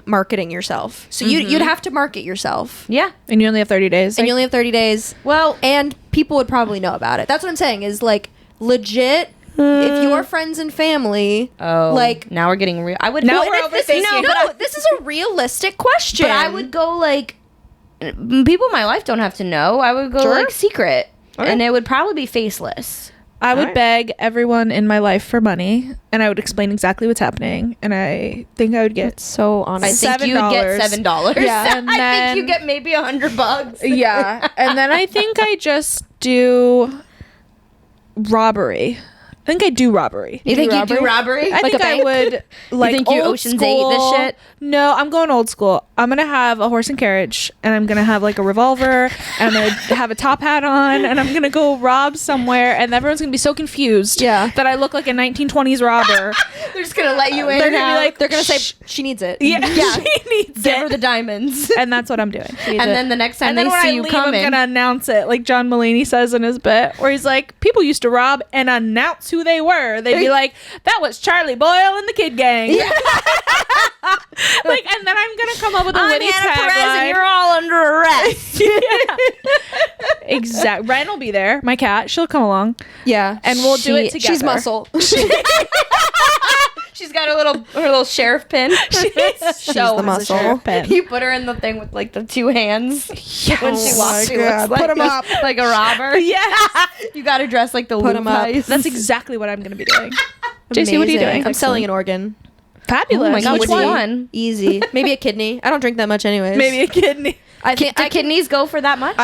marketing yourself. So you'd have to market yourself. yeah. And you only have 30 days. And you only have 30 days. Well, And people would probably know about it. That's what I'm saying is like legit if your friends and family like now we're getting real. I would Now well, we're this- overthinking. No, no, but I, this is a realistic question. but I would go like people in my life don't have to know. I would go Sure. like secret. Okay. And it would probably be faceless. I would Alright. beg everyone in my life for money, and I would explain exactly what's happening, and I think I would get so I honest. think you would get $7. $7. Yeah, and I then- think you get maybe $100. yeah, and then I think I just do robbery. I think I do robbery. You think you do robbery? I Like think a bank? I would like think you old Ocean's 8 this school- shit? No, I'm going old school. I'm gonna have a horse and carriage, and I'm gonna have like a revolver, and I'm gonna have a top hat on, and I'm gonna go rob somewhere, and everyone's gonna be so confused Yeah. that I look like a 1920s robber. They're just gonna let you in. They're gonna be now. like, They're gonna say she needs it. yeah, Yeah. she needs give her it. the diamonds. And that's what I'm doing. And then the next time And they then when see I you leave, coming, I'm gonna announce it, like John Mulaney says in his bit, where he's like, people used to rob and announce who they were. They'd be like, that was Charlie Boyle and the Kid Gang. Yeah. Like, and then I'm gonna come up with a I'm witty Hannah Perez and tagline. you're all under arrest. Exact. Ryan will be there. My cat. She'll come along, Yeah. and we'll do it together. She's muscle. She's got her little sheriff pin. She's so the muscle. sheriff pin. You put her in the thing with like the two hands. When she Oh walks, my she God. looks Put 'em like, up. like a robber. Yes. You got to dress like the Put 'em up. Loop That's exactly what I'm gonna be doing. JC, what are you Amazing. doing? I'm selling an organ. Fabulous. Oh my God, Which which one? one? Easy. Maybe a kidney. I don't drink that much anyways. Maybe a kidney. I Do think I can. kidneys go for that much?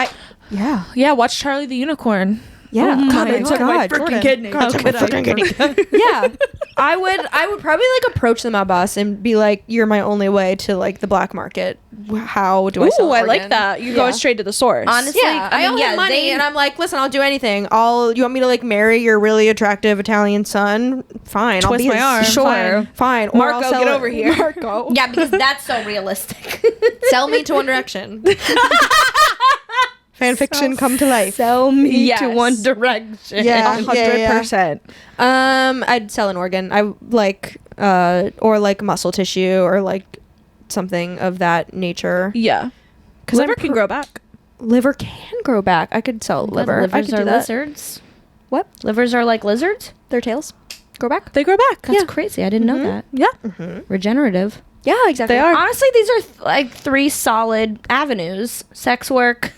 Yeah. Yeah. Watch Charlie the Unicorn. Yeah. Oh God, my they took my God, freaking Jordan. kidney. God, took my freaking kidney. Yeah. I would probably like approach them at bus and be like, you're my only way to like the black market. How do I sell Ooh, an I like organ? that. You're Yeah. going straight to the source. Honestly, Yeah, I owe him money, they- and I'm like, listen, I'll do anything. You want me to like marry your really attractive Italian son? Fine, Twist I'll be my arm. Sure, fine. Or Marco, I'll sell get it- over here. Marco, yeah, because that's so realistic. sell me to One Direction. Fan fiction come to life. Sell me Yes. to One Direction. Yeah. 100%. I'd sell an organ. I like, or like muscle tissue, or like something of that nature. Yeah. Because Liver can grow back. Liver can grow back. I could sell liver. I Livers could do are that. lizards. What? Livers are like lizards? Their tails grow back. They grow back. That's Yeah. crazy. I didn't know that. Yeah. Regenerative. Yeah, exactly. They are. Honestly, these are like three solid avenues: sex work,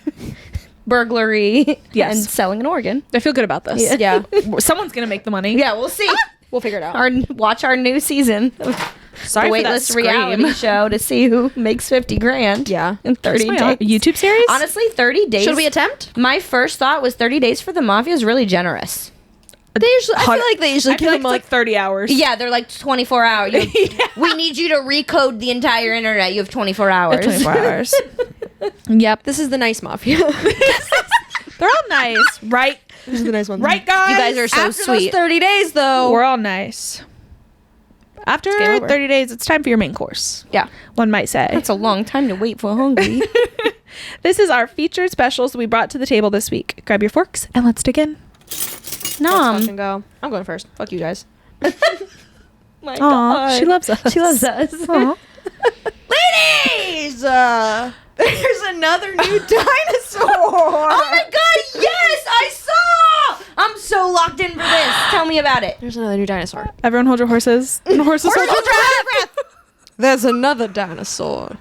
burglary, Yes. and selling an organ. I feel good about this. Yeah, Someone's going to make the money. Yeah, we'll see. we'll figure it out. Watch our new season of Sorry the for that Weightless scream. reality show to see who makes 50 grand. Yeah. in 30 That's my days. YouTube series? Honestly, 30 days. Should we attempt? My first thought was 30 days for the mafia is really generous. They usually. I feel like they usually I feel give like them it's like 30 hours. Yeah, they're like 24 hours. We need you to recode the entire internet. You have 24 hours. 24 hours. Yep. this is the nice mafia. They're all nice, right? This is the nice one. Right, guys? You guys are so After sweet. those 30 days, though. We're all nice. After game over. 30 days, it's time for your main course. Yeah. One might say. That's a long time to wait for hungry. This is our featured specials we brought to the table this week. Grab your forks and let's dig in. Let's fucking go. I'm going first. Fuck you guys. My Aw, she loves us. She loves us. Aw. Ladies, there's another new dinosaur. Oh my god, yes, I saw! I'm so locked in for this. Tell me about it. There's another new dinosaur. Everyone hold your horses. Horses hold your breath. There's another dinosaur.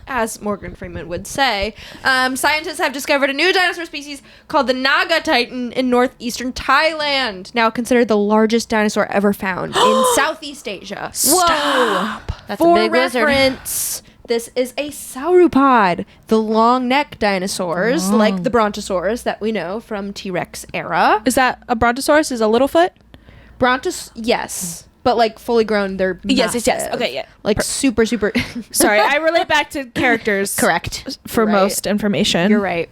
As Morgan Freeman would say, scientists have discovered a new dinosaur species called the Naga Titan in northeastern Thailand, now considered the largest dinosaur ever found in Southeast Asia. Whoa. That's For a big lizard. reference, this is a sauropod, the long neck dinosaurs, like the Brontosaurus that we know from T-Rex era. Is that a brontosaurus? Is a Littlefoot? Yes. But like fully grown, they're Yes. massive. Okay, yeah. Like super. Sorry, I relate back to characters. Correct. For Right. most information. You're right.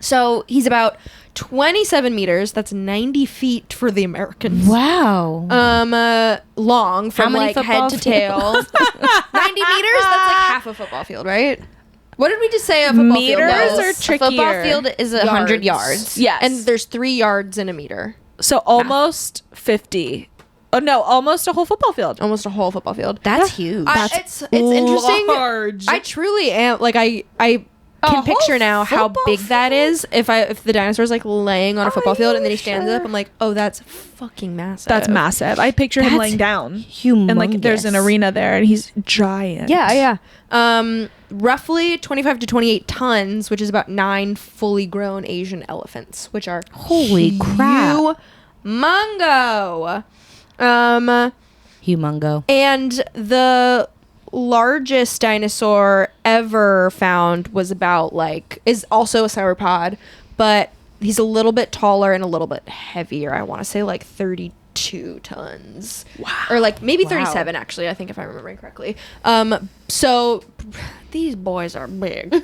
So he's about 27 meters. That's 90 feet for the Americans. Wow. Long from many like head football to tail. 90 meters? That's like half a football field, right? What did we just say a football Meters field was? are A football trickier. field is 100 yards. Yes. And there's 3 yards in a meter. So almost 50. Oh no, almost a whole football field. Almost a whole football field. That's huge. It's interesting. large. I truly am like I A can whole picture now how football big that is. If the dinosaur's like laying on a football field and then he stands up, I'm like, oh, that's fucking massive. That's massive. I picture him That's laying down. humongous. And like there's an arena there and he's giant. Yeah. Roughly 25 to 28 tons, which is about 9 fully grown Asian elephants, which are Holy crap. humongo. Humongo. And the largest dinosaur ever found was is also a sauropod, but he's a little bit taller and a little bit heavier. I want to say like 32 tons. Wow. Or like maybe Wow. 37 actually, I think, if I'm remembering correctly. So these boys are big.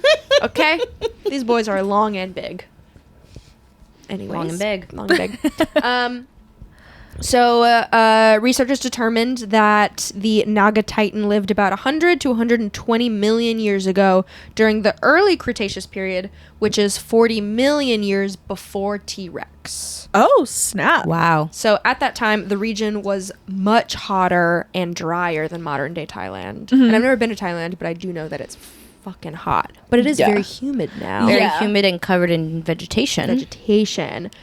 Okay? These boys are long and big. Anyways. Long and big. Long and big. So researchers determined that the Naga Titan lived about 100 to 120 million years ago during the early Cretaceous period, which is 40 million years before T-Rex. Oh, snap. Wow. So at that time, the region was much hotter and drier than modern day Thailand. Mm-hmm. And I've never been to Thailand, but I do know that it's fucking hot. But it is Yeah. very humid now. Very Yeah. humid and covered in vegetation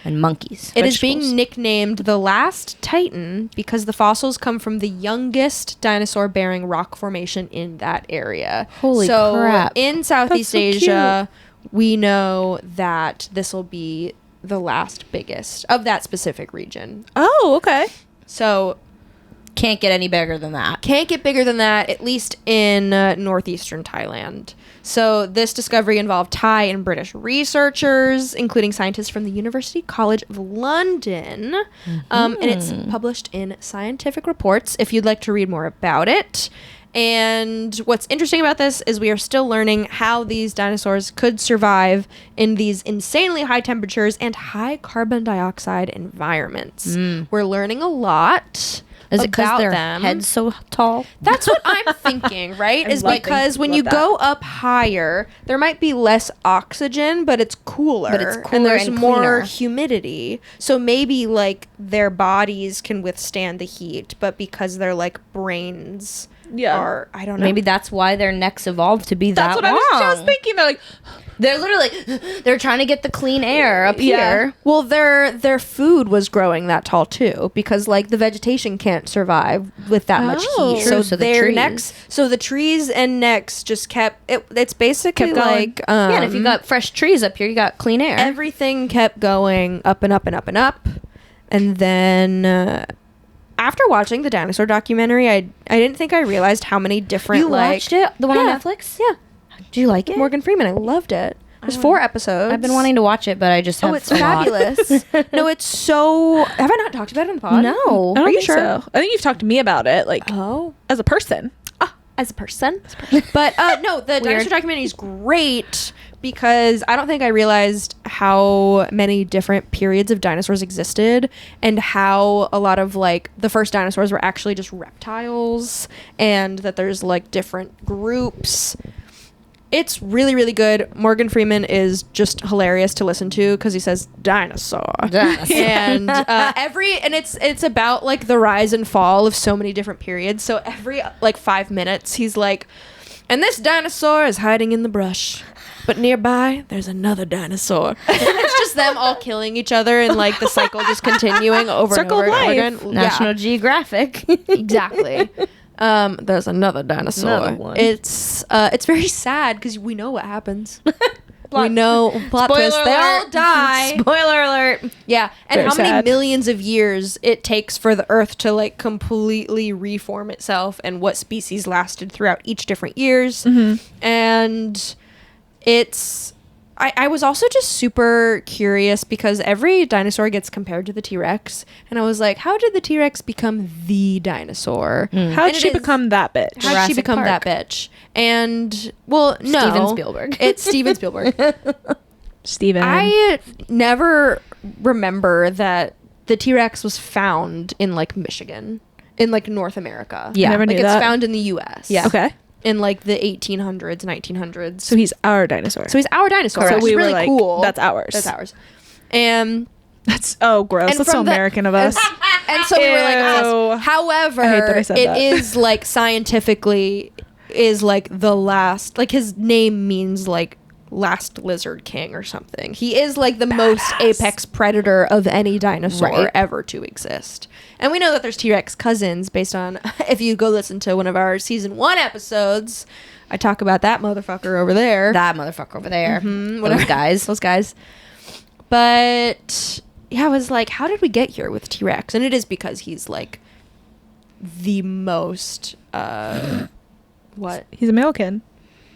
and monkeys. It is Vegetables. being nicknamed the last Titan because the fossils come from the youngest dinosaur-bearing rock formation in that area. Holy crap. In Southeast so Asia, we know that this will be the last biggest of that specific region. Oh, okay. So Can't get any bigger than that. can't get bigger than that, at least in northeastern Thailand. So this discovery involved Thai and British researchers, including scientists from the University College of London. And it's published in Scientific Reports if you'd like to read more about it. And what's interesting about this is we are still learning how these dinosaurs could survive in these insanely high temperatures and high carbon dioxide environments. We're learning a lot. Is it because about their them. head's so tall? That's what I'm thinking, right? I'm Is loving- because when love you that. go up higher, there might be less oxygen, but it's cooler. But it's and there's cooler and more cleaner. humidity. So maybe like their bodies can withstand the heat, but because their like brains are, I don't know. Maybe that's why their necks evolved to be That's that what long. I was just thinking. They're like, They're literally they're trying to get the clean air up here. Well, their food was growing that tall too, because like the vegetation can't survive with that much Oh. heat. True, So, so the their trees. necks, so the trees and necks just kept it. It's basically Kept going. like Yeah, and if you got fresh trees up here, you got clean air. everything kept going up and up and up and up, and then. After watching the dinosaur documentary, I didn't think I realized how many different you watched it? The one Yeah. on Netflix? Yeah, Do you like it? Morgan Freeman. I loved it. There's 4 episodes. I've been wanting to watch it, but I just have Oh, it's a lot. fabulous. No, it's so. Have I not talked about it on the pod? No. I don't Are you think sure? so. I think you've talked to me about it, like Oh. as a person. As a person. But no, the dinosaur documentary is great because I don't think I realized how many different periods of dinosaurs existed and how a lot of like the first dinosaurs were actually just reptiles and that there's like different groups. It's really, really good. Morgan Freeman is just hilarious to listen to because he says dinosaur. Dinosaur. And it's about like the rise and fall of so many different periods. So every like 5 minutes he's like, and this dinosaur is hiding in the brush, but nearby there's another dinosaur. And it's just them all killing each other and like the cycle just continuing over Circle and of over, and life. over again. National Geographic. Exactly. There's another dinosaur. Another one. It's very sad because we know what happens. we know plot Spoiler twist. They all alert. die. Spoiler alert. Yeah, and Very how many sad. millions of years it takes for the Earth to like completely reform itself, and what species lasted throughout each different years, and it's. I was also just super curious because every dinosaur gets compared to the T-Rex, and I was like, how did the T-Rex become the dinosaur? How And did it she is- become that bitch? How did she Jurassic become Park. that bitch? And well, no, Steven Spielberg. It's Steven Spielberg. Steven. I never remember that the T-Rex was found in like Michigan, in like North America. Yeah. I never like knew it's that. found in the U.S. Yeah. Okay. in like the 1800s, 1900s. So he's our dinosaur. So he's our dinosaur. So Which we is were really like, cool. that's ours. That's ours. And That's gross. And That's so from the- American of us. and so we were like, Ew. us. However, I hate that I said it that. is like scientifically is like the last, like his name means like last lizard king or something. He is like the most apex predator of any dinosaur Right. ever to exist. And we know that there's T-Rex cousins based on, if you go listen to one of our season 1 episodes, I talk about that motherfucker over there. That motherfucker over there. Whatever. Those guys. But yeah, I was like, how did we get here with T-Rex? And it is because he's like the most what? He's American.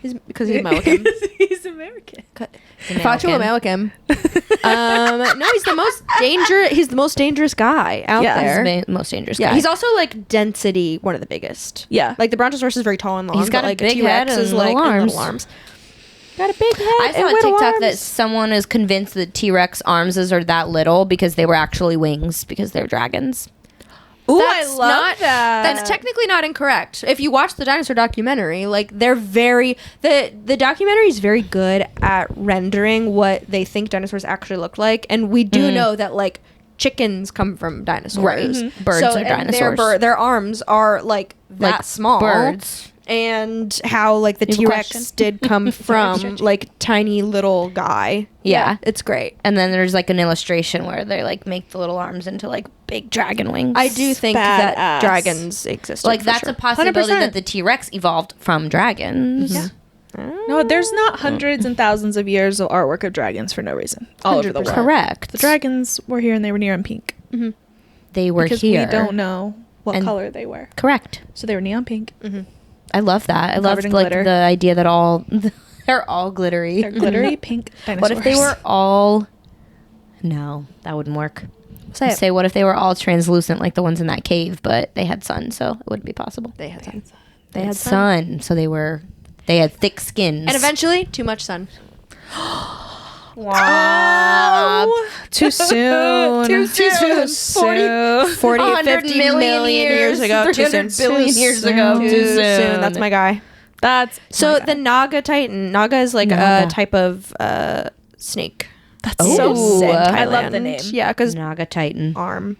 He's because he's American. He's American. Facho American. No, he's the most dangerous. He's the most dangerous guy out Yeah, there. He's the most dangerous Yeah, guy. he's also like density, one of the biggest. Yeah. Like the Brontosaurus is very tall and long. He's got but, a like big T-Rex head and is like little and arms. little arms. Got a big head. I saw and on little TikTok that arms. someone is convinced that T-Rex arms are that little because they were actually wings because they're dragons. Ooh, That's I love not- that. That's technically not incorrect. If you watch the dinosaur documentary, like they're very the documentary is very good at rendering what they think dinosaurs actually look like, and we do know that like chickens come from dinosaurs. Right. Mhm. Birds are and dinosaurs. Their arms are like that Like small. birds. And how like the You have a T-Rex question? did come from like tiny little guy. Yeah. It's great. And then there's like an illustration where they like make the little arms into like big dragon wings. I do think Badass. that dragons exist. like that's a possibility 100%. that the T-Rex evolved from dragons. Yeah. No, there's not hundreds and thousands of years of artwork of dragons for no reason. All over the 100%. world. Correct. The dragons were here and they were neon pink. They were Because here. we don't know what And- color they were. Correct. So they were neon pink. I love that. I love Covered in like glitter. the idea that all they're all glittery. They're glittery pink dinosaurs. What if they were all? No, that wouldn't work. Say it. Say what if they were all translucent like the ones in that cave, but they had sun, so it wouldn't be possible. They had sun. They had sun, so they had thick skins. And eventually, too much sun. Oh, too soon. Too soon. 40, 100 50 million years ago. Too 300 soon. billion Too years soon. ago. Too Too soon. That's my guy. That's So my the God. Naga Titan. Naga is like Naga. a type of snake. That's Ooh. so sick. I Thailand. love the name. Yeah, because Naga Titan. arm. You know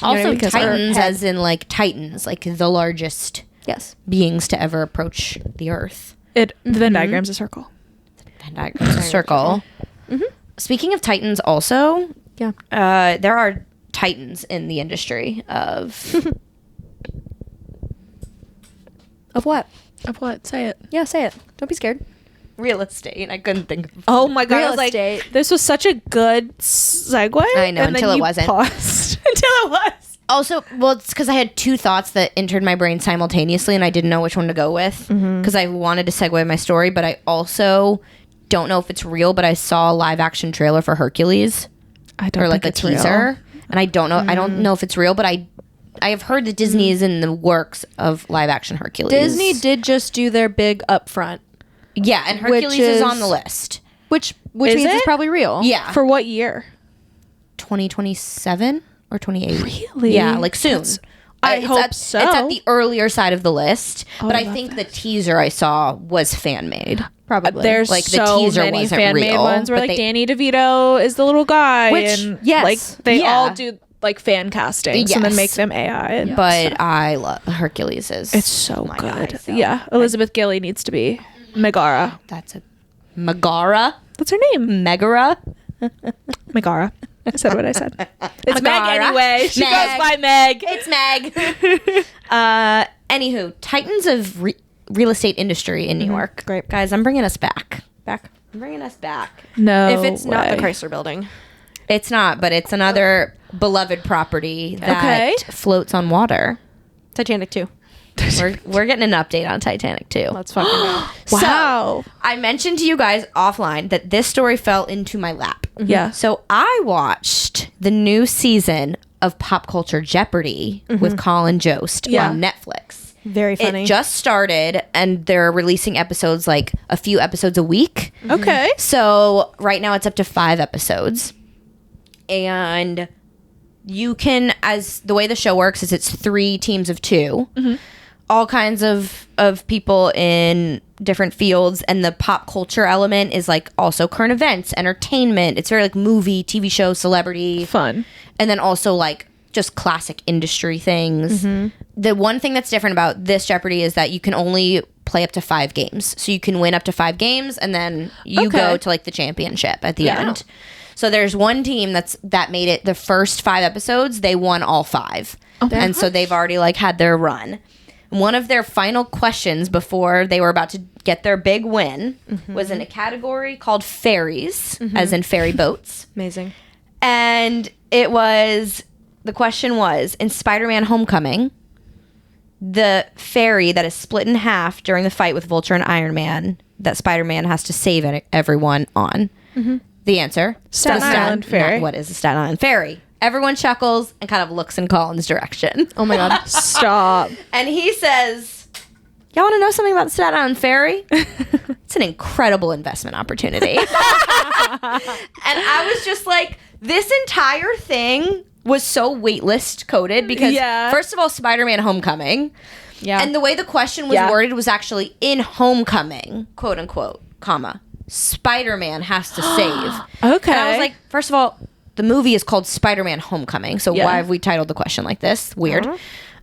what I Also mean? 'Cause her Titans, head. as in like Titans, like the largest Yes. beings to ever approach the Earth. The Venn diagram's a circle. Venn diagram circle. Speaking of Titans, also, Yeah. there are Titans in the industry of Of what? Of what? Say it. Yeah, say it. Don't be scared. real estate. I couldn't think of. Oh my god! Real I was like, estate. this was such a good segue. I know, and then until it you wasn't. paused. Until it was. Also, well, it's because I had two thoughts that entered my brain simultaneously, and I didn't know which one to go with because I wanted to segue my story, but I also don't know if it's real. But I saw a live action trailer for Hercules, I don't or like a think it's teaser, real. and I don't know. I don't know if it's real, but I have heard that Disney is in the works of live action Hercules. Disney did just do their big upfront, yeah, and which Hercules is on is- the list. which Is means it's it? probably real. Yeah, For what year? 2027 or 28. Really? Yeah, like soon. That's- I It's hope at, so. It's at the earlier side of the list, Oh, but I I love think this. the teaser I saw was fan made. Probably. There's Like, the so teaser many wasn't fan-made real, ones where but like they- Danny DeVito is the little guy, Which, and yes. like they Yeah. all do like fan castings and then Yes. make them AI. And But I love Hercules is it's so my good. guy, so Yeah, Elizabeth Gilly needs to be Megara. That's a Megara. That's her name, Megara. Megara. I said what I said. It's Meg Megara. anyway. She Meg. goes by Meg. It's Meg. Anywho, Titans of real estate industry in New York. Great. Guys, I'm bringing us back. back. I'm bringing us back. No, If it's not the way. Chrysler Building, It's not, but it's another beloved property that Okay. floats on water. Titanic 2. We're getting an update on Titanic too. Let's fucking go. Wow. So, I mentioned to you guys offline that this story fell into my lap. Yeah. So I watched the new season of Pop Culture Jeopardy with Colin Jost Yeah. on Netflix. Very funny. It just started, and they're releasing episodes, like a few episodes a week. Okay. So right now it's up to 5 episodes. And you can, as the way the show works is it's 3 teams of 2. All kinds of people in different fields, and the pop culture element is like also current events, entertainment. It's very like movie, TV show, celebrity. Fun. And then also like just classic industry things. The one thing that's different about this Jeopardy is that you can only play up to 5 games. So you can win up to 5 games, and then you go to like the championship at the end. So there's one team that made it the first 5 episodes. They won all 5. And so they've already like had their run. One of their final questions before they were about to get their big win was in a category called ferries, as in ferry boats. Amazing. And the question was, in Spider-Man Homecoming, the ferry that is split in half during the fight with Vulture and Iron Man that Spider-Man has to save everyone on. The answer? Staten Island Ferry. What is a Staten Island Ferry? Everyone chuckles and kind of looks in Colin's direction. Oh my God. Stop. And he says, y'all want to know something about the Staten Island Ferry? It's an incredible investment opportunity. And I was just like, this entire thing was so waitlist coded because, first of all, Spider-Man Homecoming. Yeah. And the way the question was worded was actually in Homecoming, quote unquote, comma, Spider-Man has to save. Okay. And I was like, first of all, the movie is called Spider-Man Homecoming, so why have we titled the question like this? Weird.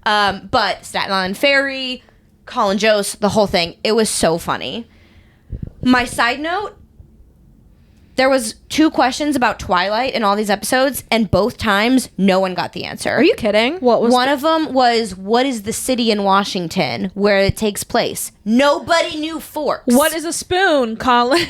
But Staten Island Ferry, Colin Jost, the whole thing, it was so funny. My side note, there was 2 questions about Twilight in all these episodes, and both times, no one got the answer. Are you kidding? What was One of them was, what is the city in Washington where it takes place? Nobody knew Forks. What is a spoon, Colin?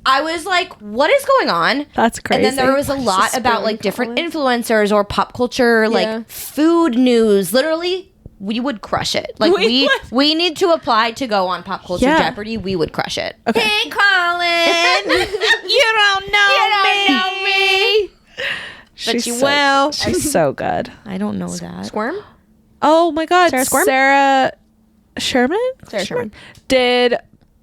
I was like, what is going on? That's crazy. And then there was a lot about like different influencers or pop culture, like food news. Literally, we would crush it. Like we need to apply to go on Pop Culture Jeopardy. We would crush it. Okay. Hey, Colin. You don't know me. But you will. She's so good. I don't know that. Squirm? Oh my God. Sarah Squirm? Sarah Sherman? Sarah Sherman. Did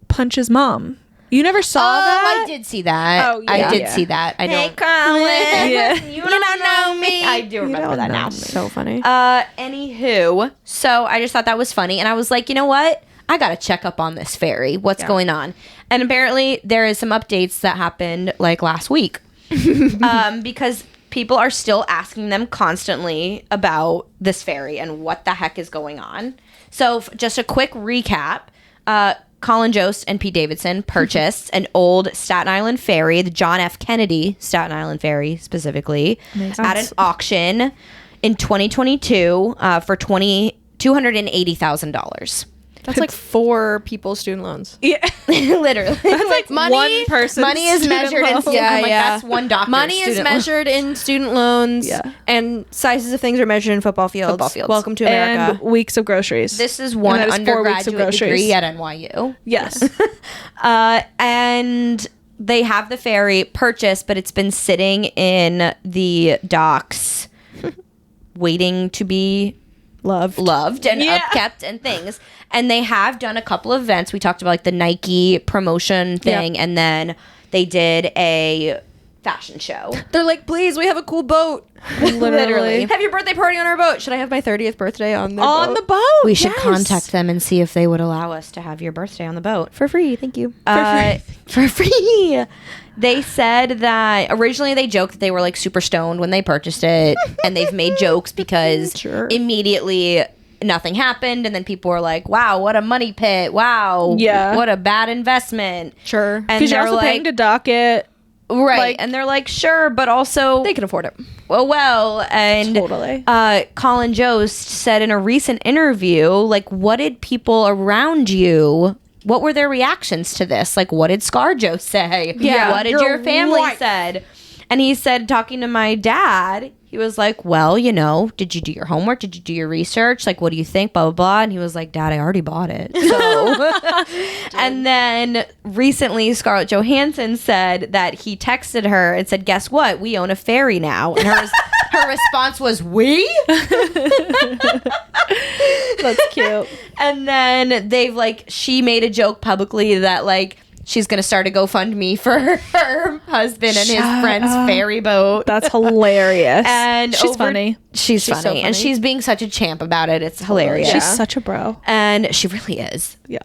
Punch's mom. You never saw that? I did see that. Oh, yeah. I did see that. I Hey, don't. Colin. Yeah. You don't know me. I do remember that now. So funny. Anywho, so I just thought that was funny, and I was like, you know what? I gotta check up on this ferry. What's going on? And apparently, there is some updates that happened like last week, because people are still asking them constantly about this ferry and what the heck is going on. So, just a quick recap. Colin Jost and Pete Davidson purchased an old Staten Island ferry, the John F. Kennedy Staten Island ferry specifically, at an auction in 2022 for $280,000. That's like 4 people's student loans. Yeah. Literally. That's like money- one person. Money is measured in student Yeah, like, yeah. that's one doctor. Money is measured in student loans, and sizes of things are measured in football fields. Football fields. Welcome to America. And weeks of groceries. This is one And that is 4 weeks of undergraduate groceries. degree at NYU. Yes. And they have the ferry purchased, but it's been sitting in the docks waiting to be loved and upkept and things. And they have done a couple of events. We talked about like the Nike promotion thing, and then they did a fashion show. They're like, please, we have a cool boat. Literally. Have your birthday party on our boat. Should I have my 30th birthday on On the boat. We should yes. contact them and see if they would allow us to have your birthday on the boat. for free? Thank you. For free. They said that originally they joked that they were like super stoned when they purchased it, and they've made jokes because Sure. immediately nothing happened, and then people were like, "Wow, what a money pit! Wow, Yeah. what a bad investment." Sure. And Because you're they're also paying to dock it. right, like- and they're like, "Sure," but also They can afford it. well, and Totally. Colin Jost said in a recent interview, like, what did people around you? What were their reactions to this? Like, what did ScarJo say? Yeah, What did your your family wife. said? And he said, talking to my dad, he was like, well, you know, did you do your homework? Did you do your research? Like, what do you think? Blah, blah, blah. And he was like, Dad, I already bought it. So, and then recently Scarlett Johansson said that he texted her and said, guess what? We own a ferry now. And her response was, we? That's cute. And then she made a joke publicly that like she's gonna start a GoFundMe for her husband and his friend's ferry boat. That's hilarious. And she's funny. She's funny. so funny. And she's being such a champ about it. It's hilarious. She's such a bro. And she really is. Yeah.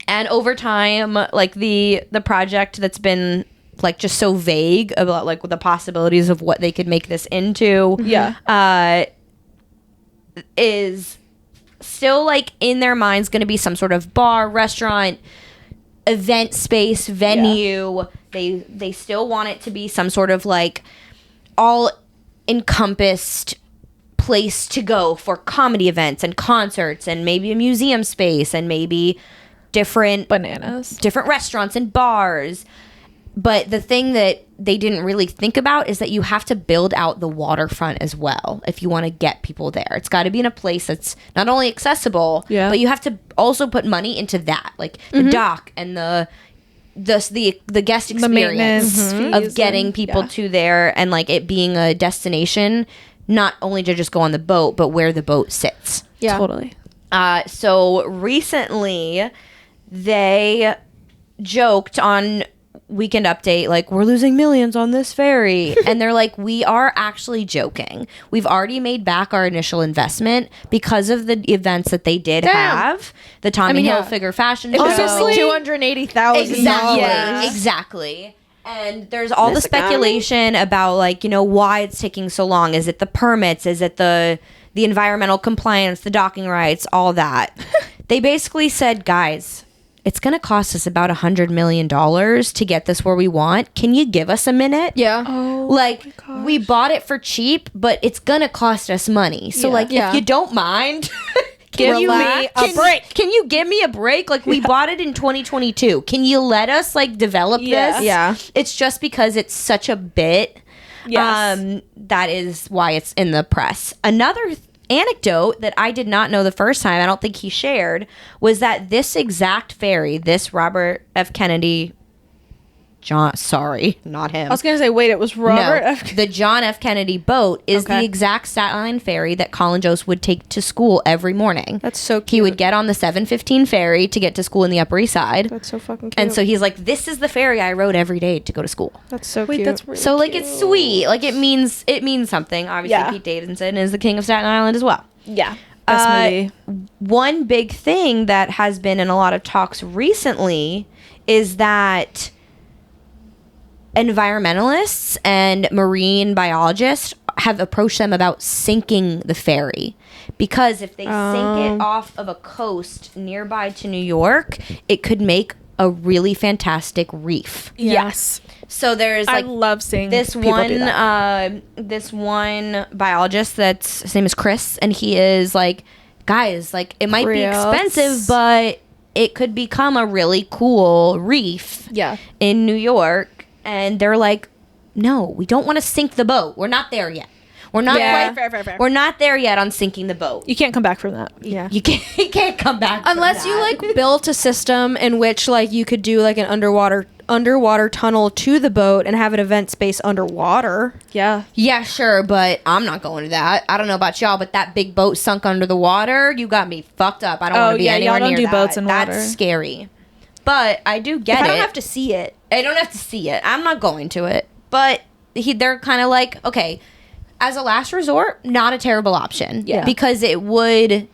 And over time, like the project that's been like just so vague about like the possibilities of what they could make this into, is still like in their minds going to be some sort of bar, restaurant, event space, venue. They still want it to be some sort of like all encompassed place to go for comedy events and concerts and maybe a museum space and maybe different restaurants and bars. But the thing that they didn't really think about is that you have to build out the waterfront as well if you want to get people there. It's got to be in a place that's not only accessible, but you have to also put money into that, like the dock and the guest experience of getting people to there and like it being a destination, not only to just go on the boat, but where the boat sits. Yeah, totally. So recently, they joked on Weekend Update, like, we're losing millions on this ferry. And they're like, we are actually joking. We've already made back our initial investment because of the events that they did have. The Tommy Hilfiger fashion show. Obviously, $280,000. Exactly. And there's all the speculation about, like, you know, why it's taking so long. Is it the permits? Is it the environmental compliance, the docking rights, all that? They basically said, guys, it's going to cost us about $100 million to get this where we want. Can you give us a minute? Yeah. Oh, like, we bought it for cheap, but it's going to cost us money. So, if you don't mind, Can you give me a break? Like, we bought it in 2022. Can you let us, like, develop this? Yeah. It's just because it's such a bit. Yes. That is why it's in the press. Another anecdote that I did not know the first time, I don't think he shared, was that this exact ferry, this Robert F. Kennedy, not him. I was gonna say, wait, it was Robert the John F. Kennedy boat is the exact Staten Island ferry that Colin Jost would take to school every morning. That's so cute. He would get on the 7:15 ferry to get to school in the Upper East Side. That's so fucking cute. And so he's like, this is the ferry I rode every day to go to school. That's so cute. That's really So, like, cute. it's sweet. Like, it means something. Obviously, Pete Davidson is the king of Staten Island as well. Yeah. Best movie. One big thing that has been in a lot of talks recently is that environmentalists and marine biologists have approached them about sinking the ferry, because if they sink it off of a coast nearby to New York, it could make a really fantastic reef. Yes. So there's I like love seeing this people one do that. this one biologist his name is Chris, and he is like, guys, like, it might be expensive, but it could become a really cool reef in New York. And they're like, no, we don't want to sink the boat. We're not there yet. We're not fair. We're not there yet on sinking the boat. You can't come back from that. Yeah. You can't come back unless you like built a system in which like you could do like an underwater tunnel to the boat and have an event space underwater. Yeah. Yeah, sure, but I'm not going to that. I don't know about y'all, but that big boat sunk under the water, you got me fucked up. I don't want to be anywhere y'all don't near do that. boats in water. That's scary. But I do get it. I don't have to see it. I don't have to see it. I'm not going to it. But they're kind of like, okay, as a last resort, not a terrible option. Yeah. Because it would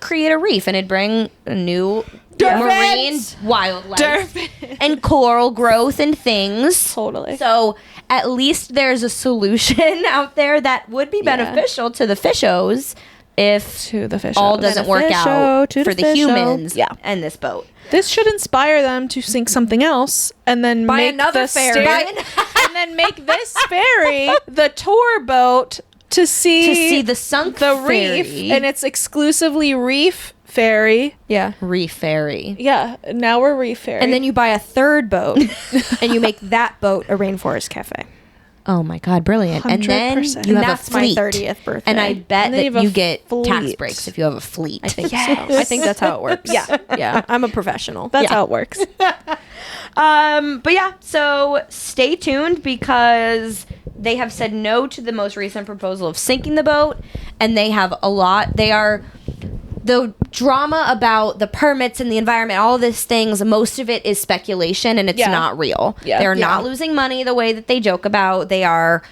create a reef and it'd bring a new marine wildlife and coral growth and things. Totally. So at least there's a solution out there that would be beneficial to the fishos if all doesn't work out for the humans and this boat. This should inspire them to sink something else and then buy make another ferry. And then make this ferry the tour boat to see the sunk the ferry. reef, and it's exclusively reef ferry. Yeah. Reef ferry. Yeah, now we're reef ferry. And then you buy a third boat and you make that boat a rainforest cafe. Oh my God, brilliant. 100%. And then you have that's a fleet. my 30th birthday. And I bet then you that have you a get tax fleet. breaks if you have a fleet. I think so. I think that's how it works. Yeah. I'm a professional. That's how it works. But yeah, so stay tuned because they have said no to the most recent proposal of sinking the boat, and they have a lot. They are the drama about the permits and the environment, all these things, most of it is speculation and it's not real. Yeah. They're not losing money the way that they joke about. They're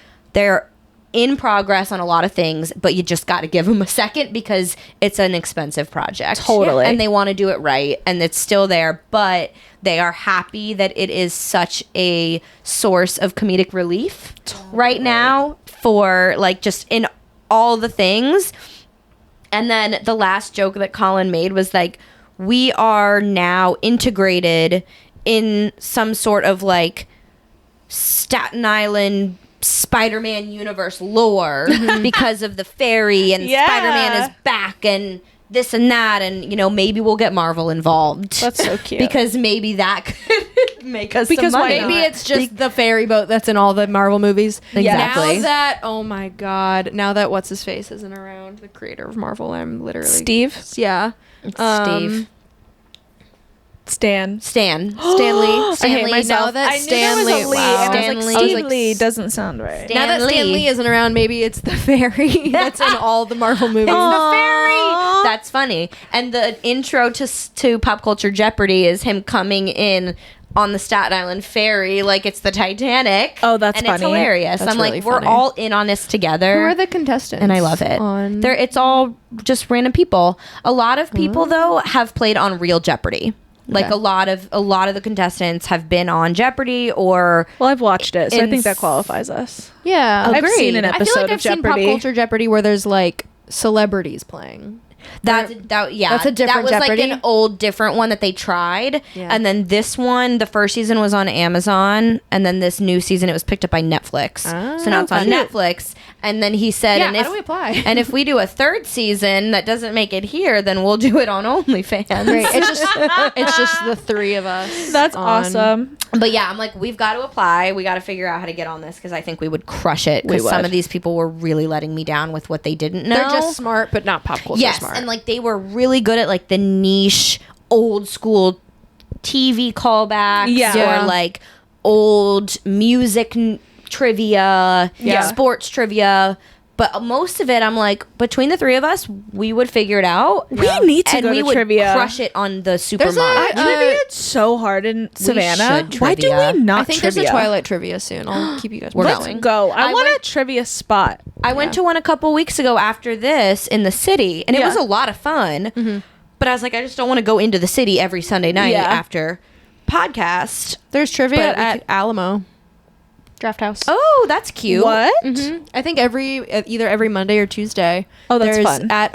in progress on a lot of things, but you just got to give them a second because it's an expensive project. Totally. And they want to do it right, and it's still there, but they are happy that it is such a source of comedic relief right now for like just in all the things. And then the last joke that Colin made was like, we are now integrated in some sort of like Staten Island Spider-Man universe lore because of the ferry and Spider-Man is back and this and that, and you know, maybe we'll get Marvel involved. That's so cute. Because maybe that could make us some money. Maybe it's just the ferry boat that's in all the Marvel movies. Exactly. Now that, oh my god, now that what's his face isn't around, the creator of Marvel, I'm literally Steve? Yeah. It's Steve. Stan. Stan Lee. I hate Lee. myself. Now that I Stan knew there was Lee. a Lee, Wow. and I Stan was Lee. like, I was Steve like, Lee doesn't sound right. Now that Stan Lee isn't around, maybe it's the ferry that's in all the Marvel movies. It's the ferry. That's funny. And the intro to Pop Culture Jeopardy is him coming in on the Staten Island ferry like it's the Titanic. Oh, that's and funny. It's hilarious. That's I'm really like, we're funny. all in on this together. Who are the contestants? And I love it. It's all just random people. A lot of people though have played on real Jeopardy. Like Okay. a lot of the contestants have been on Jeopardy or Well, I've watched it, so I In think that s- qualifies us. Yeah. I've Agreed. seen an I feel episode like of I've seen Pop Jeopardy. Culture Jeopardy where there's like celebrities playing. That's a different that was Jeopardy? like an old different one that they tried. Yeah. And then this one, the first season was on Amazon, and then this new season it was picked up by Netflix. So now it's on okay. Netflix. And then he said, Yeah, and how if do we apply? and if we do a third season that doesn't make it here, then we'll do it on OnlyFans. Great. It's just the three of us. That's on- awesome. But yeah, I'm like, we've got to apply. We got to figure out how to get on this because I think we would crush it. We Because some would. of these people were really letting me down with what they didn't know. They're just smart, but not pop culture Yes, smart. and like they were really good at like the niche old school TV callbacks Yeah. or like old music trivia, Yeah. sports trivia. But most of it, I'm like, between the three of us, we would figure it out. We need to and go we to would trivia. crush it on the super There's a- mod. Trivia is so hard in Savannah. should Why do trivia. we not I think trivia? there's a Twilight trivia soon. I'll keep you guys We're posted. Let's going. go. I I want a went- trivia spot. I went to one a couple weeks ago after this in the city, and it Yeah. was a lot of fun. But I was like, I just don't want to go into the city every Sunday night Yeah. after podcast. There's trivia But we at Alamo Draft House. Oh, that's cute. What? I think either every Monday or Tuesday. Oh, that's there's fun. At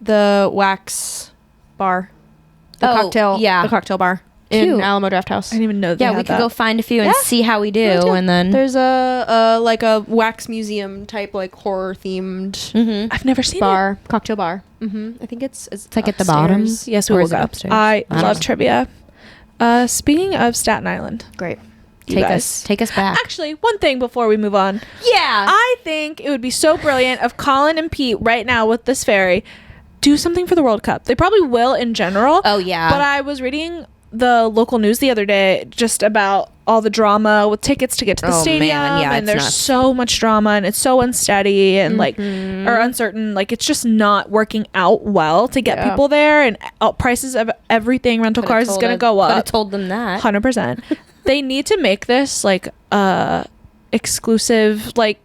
the Wax Bar, the Oh, cocktail, yeah. the cocktail bar in Cute. Alamo Draft House. I didn't even know they Yeah, had we could that. go find a few and Yeah. see how we do, Yeah, too. and then There's a like a wax museum type like horror themed I've never seen it. bar, cocktail bar. I think it's like at the bottom? upstairs. Yes, we Or will is it go. upstairs? I I don't love know. trivia. Speaking of Staten Island, Great. you take guys. us back. Actually, one thing before we move on. Yeah. I think it would be so brilliant if Colin and Pete right now with this ferry do something for the World Cup. They probably will in general. Oh, yeah. But I was reading the local news the other day just about all the drama with tickets to get to the Oh, stadium, man, yeah, and it's there's nuts. so much drama, and it's so unsteady and like or uncertain. Like it's just not working out well to get Yeah. people there, and prices of everything, rental Coulda cars is told going to us- go coulda up. told them that. 100%. They need to make this like exclusive, like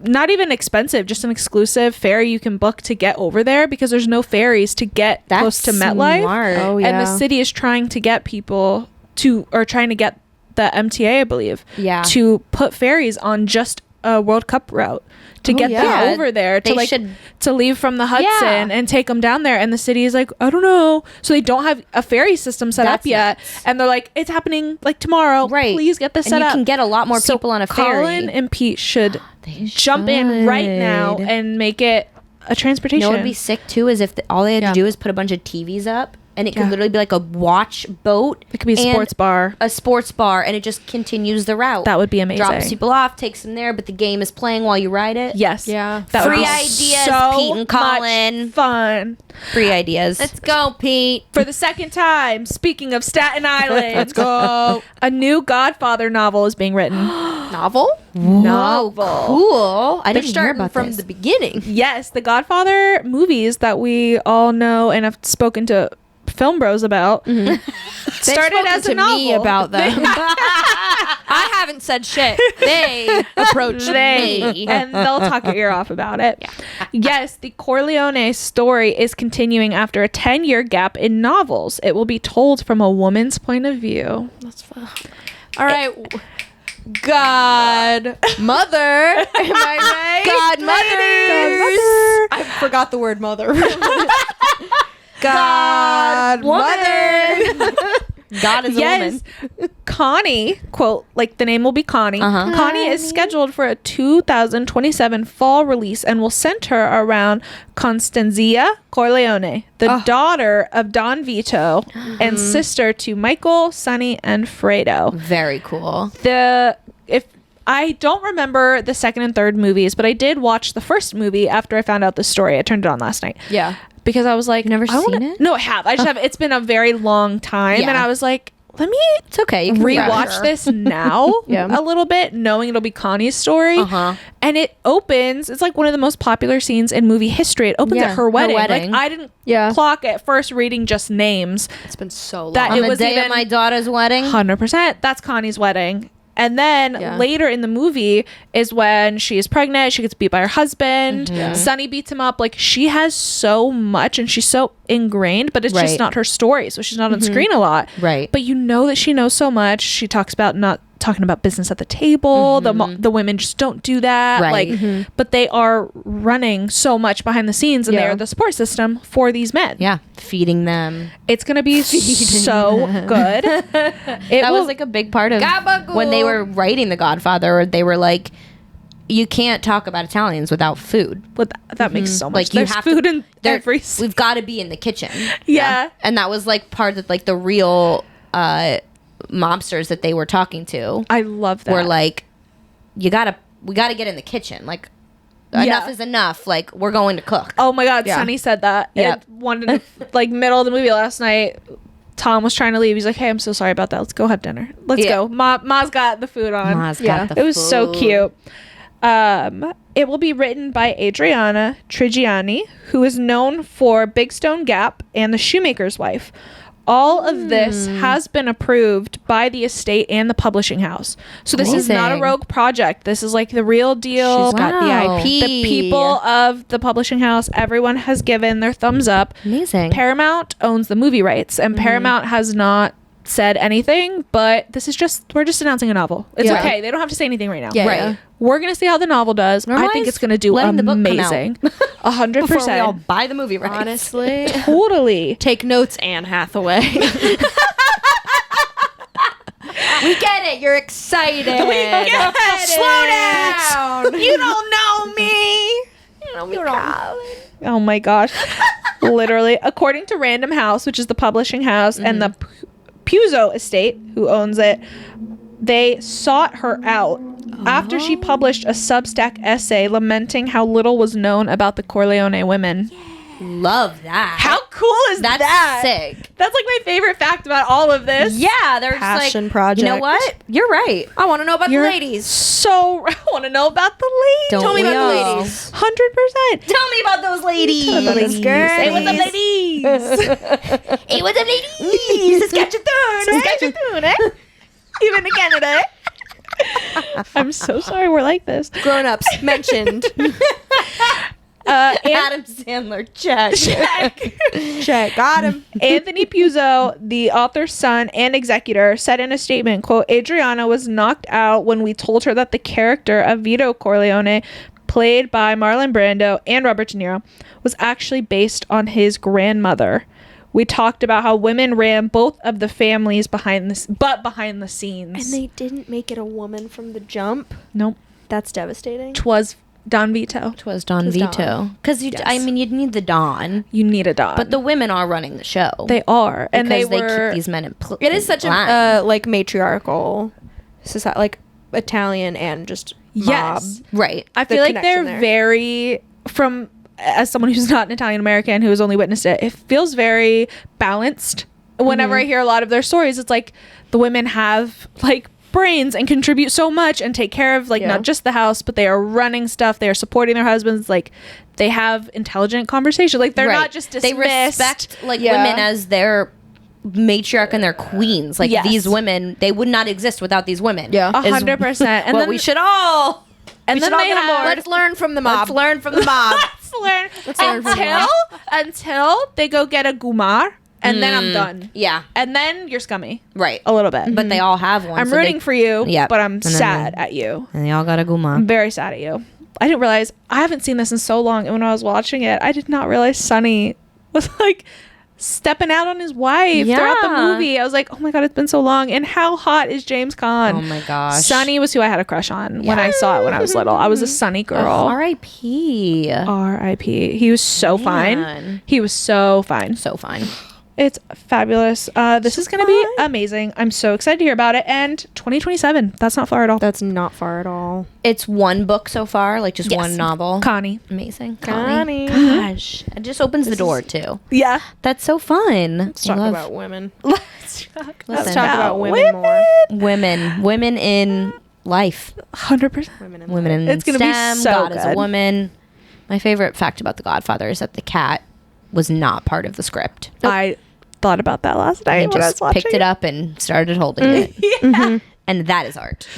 not even expensive, just an exclusive ferry you can book to get over there, because there's no ferries to get close to MetLife. smart. Oh, And the yeah. city is trying to get people to, or trying to get the MTA, I believe, Yeah. to put ferries on just a World Cup route to get yeah. them over there, to They like should- to leave from the Hudson and take them down there. And the city is like, I don't know. So they don't have a ferry system set up That's yet. nuts. And they're like, it's happening like tomorrow. Right. Please get this And set you up. can get a lot more So people on a ferry. Colin and Pete should They jump in right now should. and make it a You transportation. know what would be sick too is if all they had Yeah. to do is put a bunch of TVs up and it could literally be like a watch boat. It could be a sports bar. A sports bar, and it just continues the route. That would be amazing. Drops people off, takes them there, but the game is playing while you ride it. Yes. Yeah. That would Free be ideas, so Pete and Colin. much fun. Free ideas. Let's go, Pete. For the second time, speaking of Staten Island, Let's go. a new Godfather novel is being written. Novel? Novel. Cool. I They're didn't hear starting about from this. the beginning. Yes, the Godfather movies that we all know and have spoken to film bros about started as a novel. me about them. I haven't said shit. They approached me. and they'll talk your ear off about it. Yes, the Corleone story is continuing after a 10-year gap in novels. It will be told from a woman's point of view. That's fun. All right. God mother. Am I right? God mothers. I forgot the word mother. God mother. God is a woman. Connie, quote, like the name will be Connie. Uh-huh. Connie is scheduled for a 2027 fall release and will center around Constanzia Corleone, the daughter of Don Vito and sister to Michael, Sonny, and Fredo. Very cool. If I don't remember the second and third movies, but I did watch the first movie after I found out the story. I turned it on last night. Yeah. Because I was like, Never seen it? No, I have. I just have. It's been a very long time, Yeah. and I was like, let me It's okay. You can rewatch this now Yeah. a little bit, knowing it'll be Connie's story. Uh-huh. And it opens. It's like one of the most popular scenes in movie history. It opens Yeah, at her her wedding. wedding. Like I didn't Yeah. clock at first reading just names. It's been so long. That On it the was day even of my daughter's wedding. 100%. That's Connie's wedding. And then Yeah. later in the movie is when she is pregnant. She gets beat by her husband. Yeah. Sonny beats him up. Like she has so much and she's so ingrained, but it's just Right. not her story. So she's not on screen a lot. Right. But you know that she knows so much. She talks about not talking about business at the table. The women just don't do that. Right. Like, but they are running so much behind the scenes and Yeah. they're the support system for these men. Yeah. Feeding them. It's going to be so good. That was like a big part of Gabagool. when they were writing The Godfather. They were like, you can't talk about Italians without food. But that makes so much. Like you There's have food to. in there- every scene. We've got to be in the kitchen. Yeah. And that was like part of like the real mobsters that they were talking to. I love that. Were like, we gotta get in the kitchen. Like, enough is enough. Like, we're going to cook. Oh my God, Yeah. Sonny said that. Yep. Like middle of the movie last night. Tom was trying to leave. He's like, "Hey, I'm so sorry about that. Let's go have dinner. Let's Yeah. go." Ma's got the food on. Ma's Yeah. got the It was so food. cute. It will be written by Adriana Trigiani, who is known for Big Stone Gap and The Shoemaker's Wife. All of this has been approved by the estate and the publishing house. So this is not a Amazing. rogue project. This is like the real deal. She's got Wow. the IP. The people of the publishing house, everyone has given their thumbs up. Amazing. Paramount owns the movie rights, and Paramount has not said anything, but we're just announcing a novel. It's Yeah. okay. They don't have to say anything right now. Yeah, Right. yeah. We're gonna see how the novel does. I think it's gonna do letting the book come out. amazing. Before we all 100%. buy the movie rights. Honestly. Totally. Take notes, Anne Hathaway. We get it. You're excited. Slow down. You don't know me. You know me, Colin. Oh my gosh. Literally, according to Random House, which is the publishing house, and the Puzo estate, who owns it, they sought her out after she published a Substack essay lamenting how little was known about the Corleone women. Love that. How cool is That's that? sick. That's like my favorite fact about all of this. Yeah, they're Passion just like, you know project. what? You're right. I want to know about You're the ladies. So I want to know about the ladies. Don't Tell me we about the all? ladies. 100%. Tell me about those ladies. Tell me about those girls. Hey, what's up, ladies? Hey, what's up, ladies? Saskatchewan, eh? Even in Canada. I'm so sorry we're like this. Grown-ups mentioned. And Adam Sandler, check. Check. Got him. Anthony Puzo, the author's son and executor, said in a statement, quote, Adriana was knocked out when we told her that the character of Vito Corleone, played by Marlon Brando and Robert De Niro, was actually based on his grandmother. We talked about how women ran both of the families behind the scenes. And they didn't make it a woman from the jump. Nope. That's devastating. 'Twas Don Vito. Was Don Vito. Because Yes. I mean, you'd need the Don. You need a Don. But the women are running the show. they are. And because they they were... keep these men in It is such line. a like matriarchal society, like Italian and just mob. Yes. Right. I the feel like they're connection there. very... From... As someone who's not an Italian American who has only witnessed it, it feels very balanced. Whenever I hear a lot of their stories, it's like the women have like brains and contribute so much and take care of like Yeah. not just the house, but they are running stuff. They are supporting their husbands. Like they have intelligent conversation. Like they're Right. not just dismissed. They respect like Yeah. women as their matriarch and their queens. Like Yes. these women, they would not exist without these women. Yeah. 100%. And What then we should all. and we then should all they get on have- board. Let's learn from the mob. Let's learn from the mob. learn learn from them. until they go get a gumar, and then I'm done. Yeah. And then you're scummy Right. a little bit. But they all have one. I'm so rooting for you, Yep. but I'm And then sad at you. And they all got a I'm guma. very sad at you. I didn't realize I haven't seen this in so long, and when I was watching it, I did not realize Sonny was like stepping out on his wife throughout the Yeah. movie. I was like, oh my god, it's been so long. And how hot is James Caan? Oh my gosh. Sonny was who I had a crush on when I saw it when I was little. I was a Sonny girl. R.I.P. R.I.P. He was so fine. Man. He was so fine. So fine. It's fabulous. This is going to be amazing. I'm so excited to hear about it. And 2027. That's not far at all. That's not far at all. It's one book so far, like just Yes. one novel. Connie. Amazing. Connie. Gosh. It just opens the door too. Yeah. That's so fun. Let's talk about women. Let's talk, Listen. Talk about women more. women in life. 100%. Women in Women in It's gonna be STEM. so God is a good. woman. My favorite fact about The Godfather is that the cat was not part of the script. I thought about that last I night when I was just watching picked it up and started holding it. Yeah. And that is art.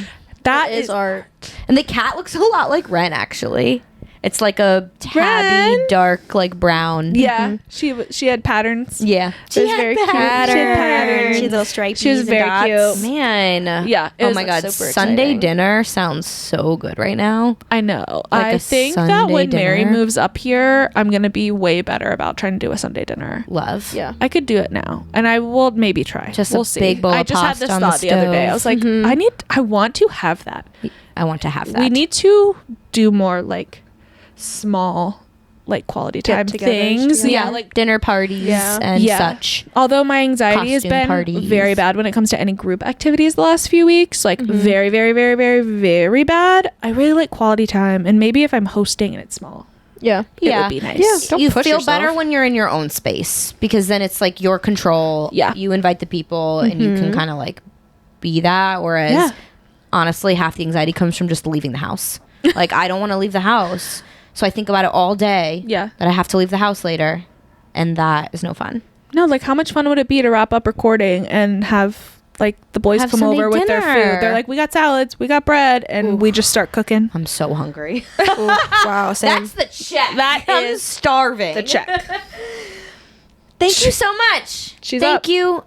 That It is art. And the cat looks a lot like Ren, actually. It's like a tabby, Ren? dark, like brown. Yeah. She had patterns. Yeah. It was very cute. She had patterns. She had little stripes. She was very cute. Man. Yeah, it Oh was my God. super Sunday exciting. dinner sounds so good right now. I know. Like I a think that Sunday when Mary dinner. moves up here, I'm going to be way better about trying to do a Sunday dinner. Love. Yeah. I could do it now, and I will maybe try. Just a we'll see. big bowl I of just had pasta this on the thought the other day. I was like, I want to have that. I want to have that. We need to do more like small, like quality time Get-togethers, things. yeah. Yeah, like dinner parties Yeah. and Yeah. such. although my anxiety has Costume been parties. very bad when it comes to any group activities the last few weeks, like very, very, very, very, very bad. I really like quality time, and maybe if I'm hosting and it's small, Yeah. it would be nice. Yeah. Don't you push feel yourself. better when you're in your own space because then it's like your control. Yeah. You invite the people and you can kind of like be that. Whereas Yeah. honestly, half the anxiety comes from just leaving the house. Like I don't want to leave the house. So I think about it all day. Yeah. That I have to leave the house later. And that is no fun. No, like how much fun would it be to wrap up recording and have like the boys Have come Sunday over with their dinner. food? They're like, we got salads, we got bread, and we just start cooking. I'm so hungry. Ooh, wow. Same. That's the check. That I'm is starving. The check. Thank you so much. She's Thank up. you.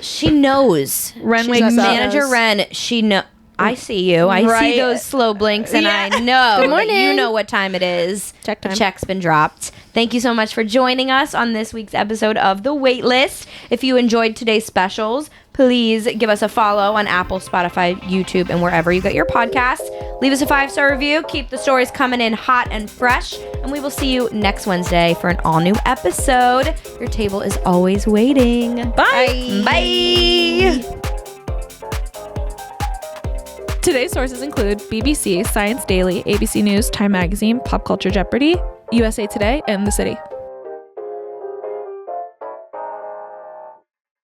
She knows. Ren Like wakes up. Manager Ren, she know. I see you. I Right. see those slow blinks, and Yeah. I know Good that you morning. know what time it is. Check The time. check's been dropped. Thank you so much for joining us on this week's episode of The Waitlist. If you enjoyed today's specials, please give us a follow on Apple, Spotify, YouTube, and wherever you get your podcasts. Leave us a 5-star review. Keep the stories coming in hot and fresh. And we will see you next Wednesday for an all-new episode. Your table is always waiting. Bye. Bye. Today's sources include BBC, Science Daily, ABC News, Time Magazine, Pop Culture Jeopardy, USA Today, and The City.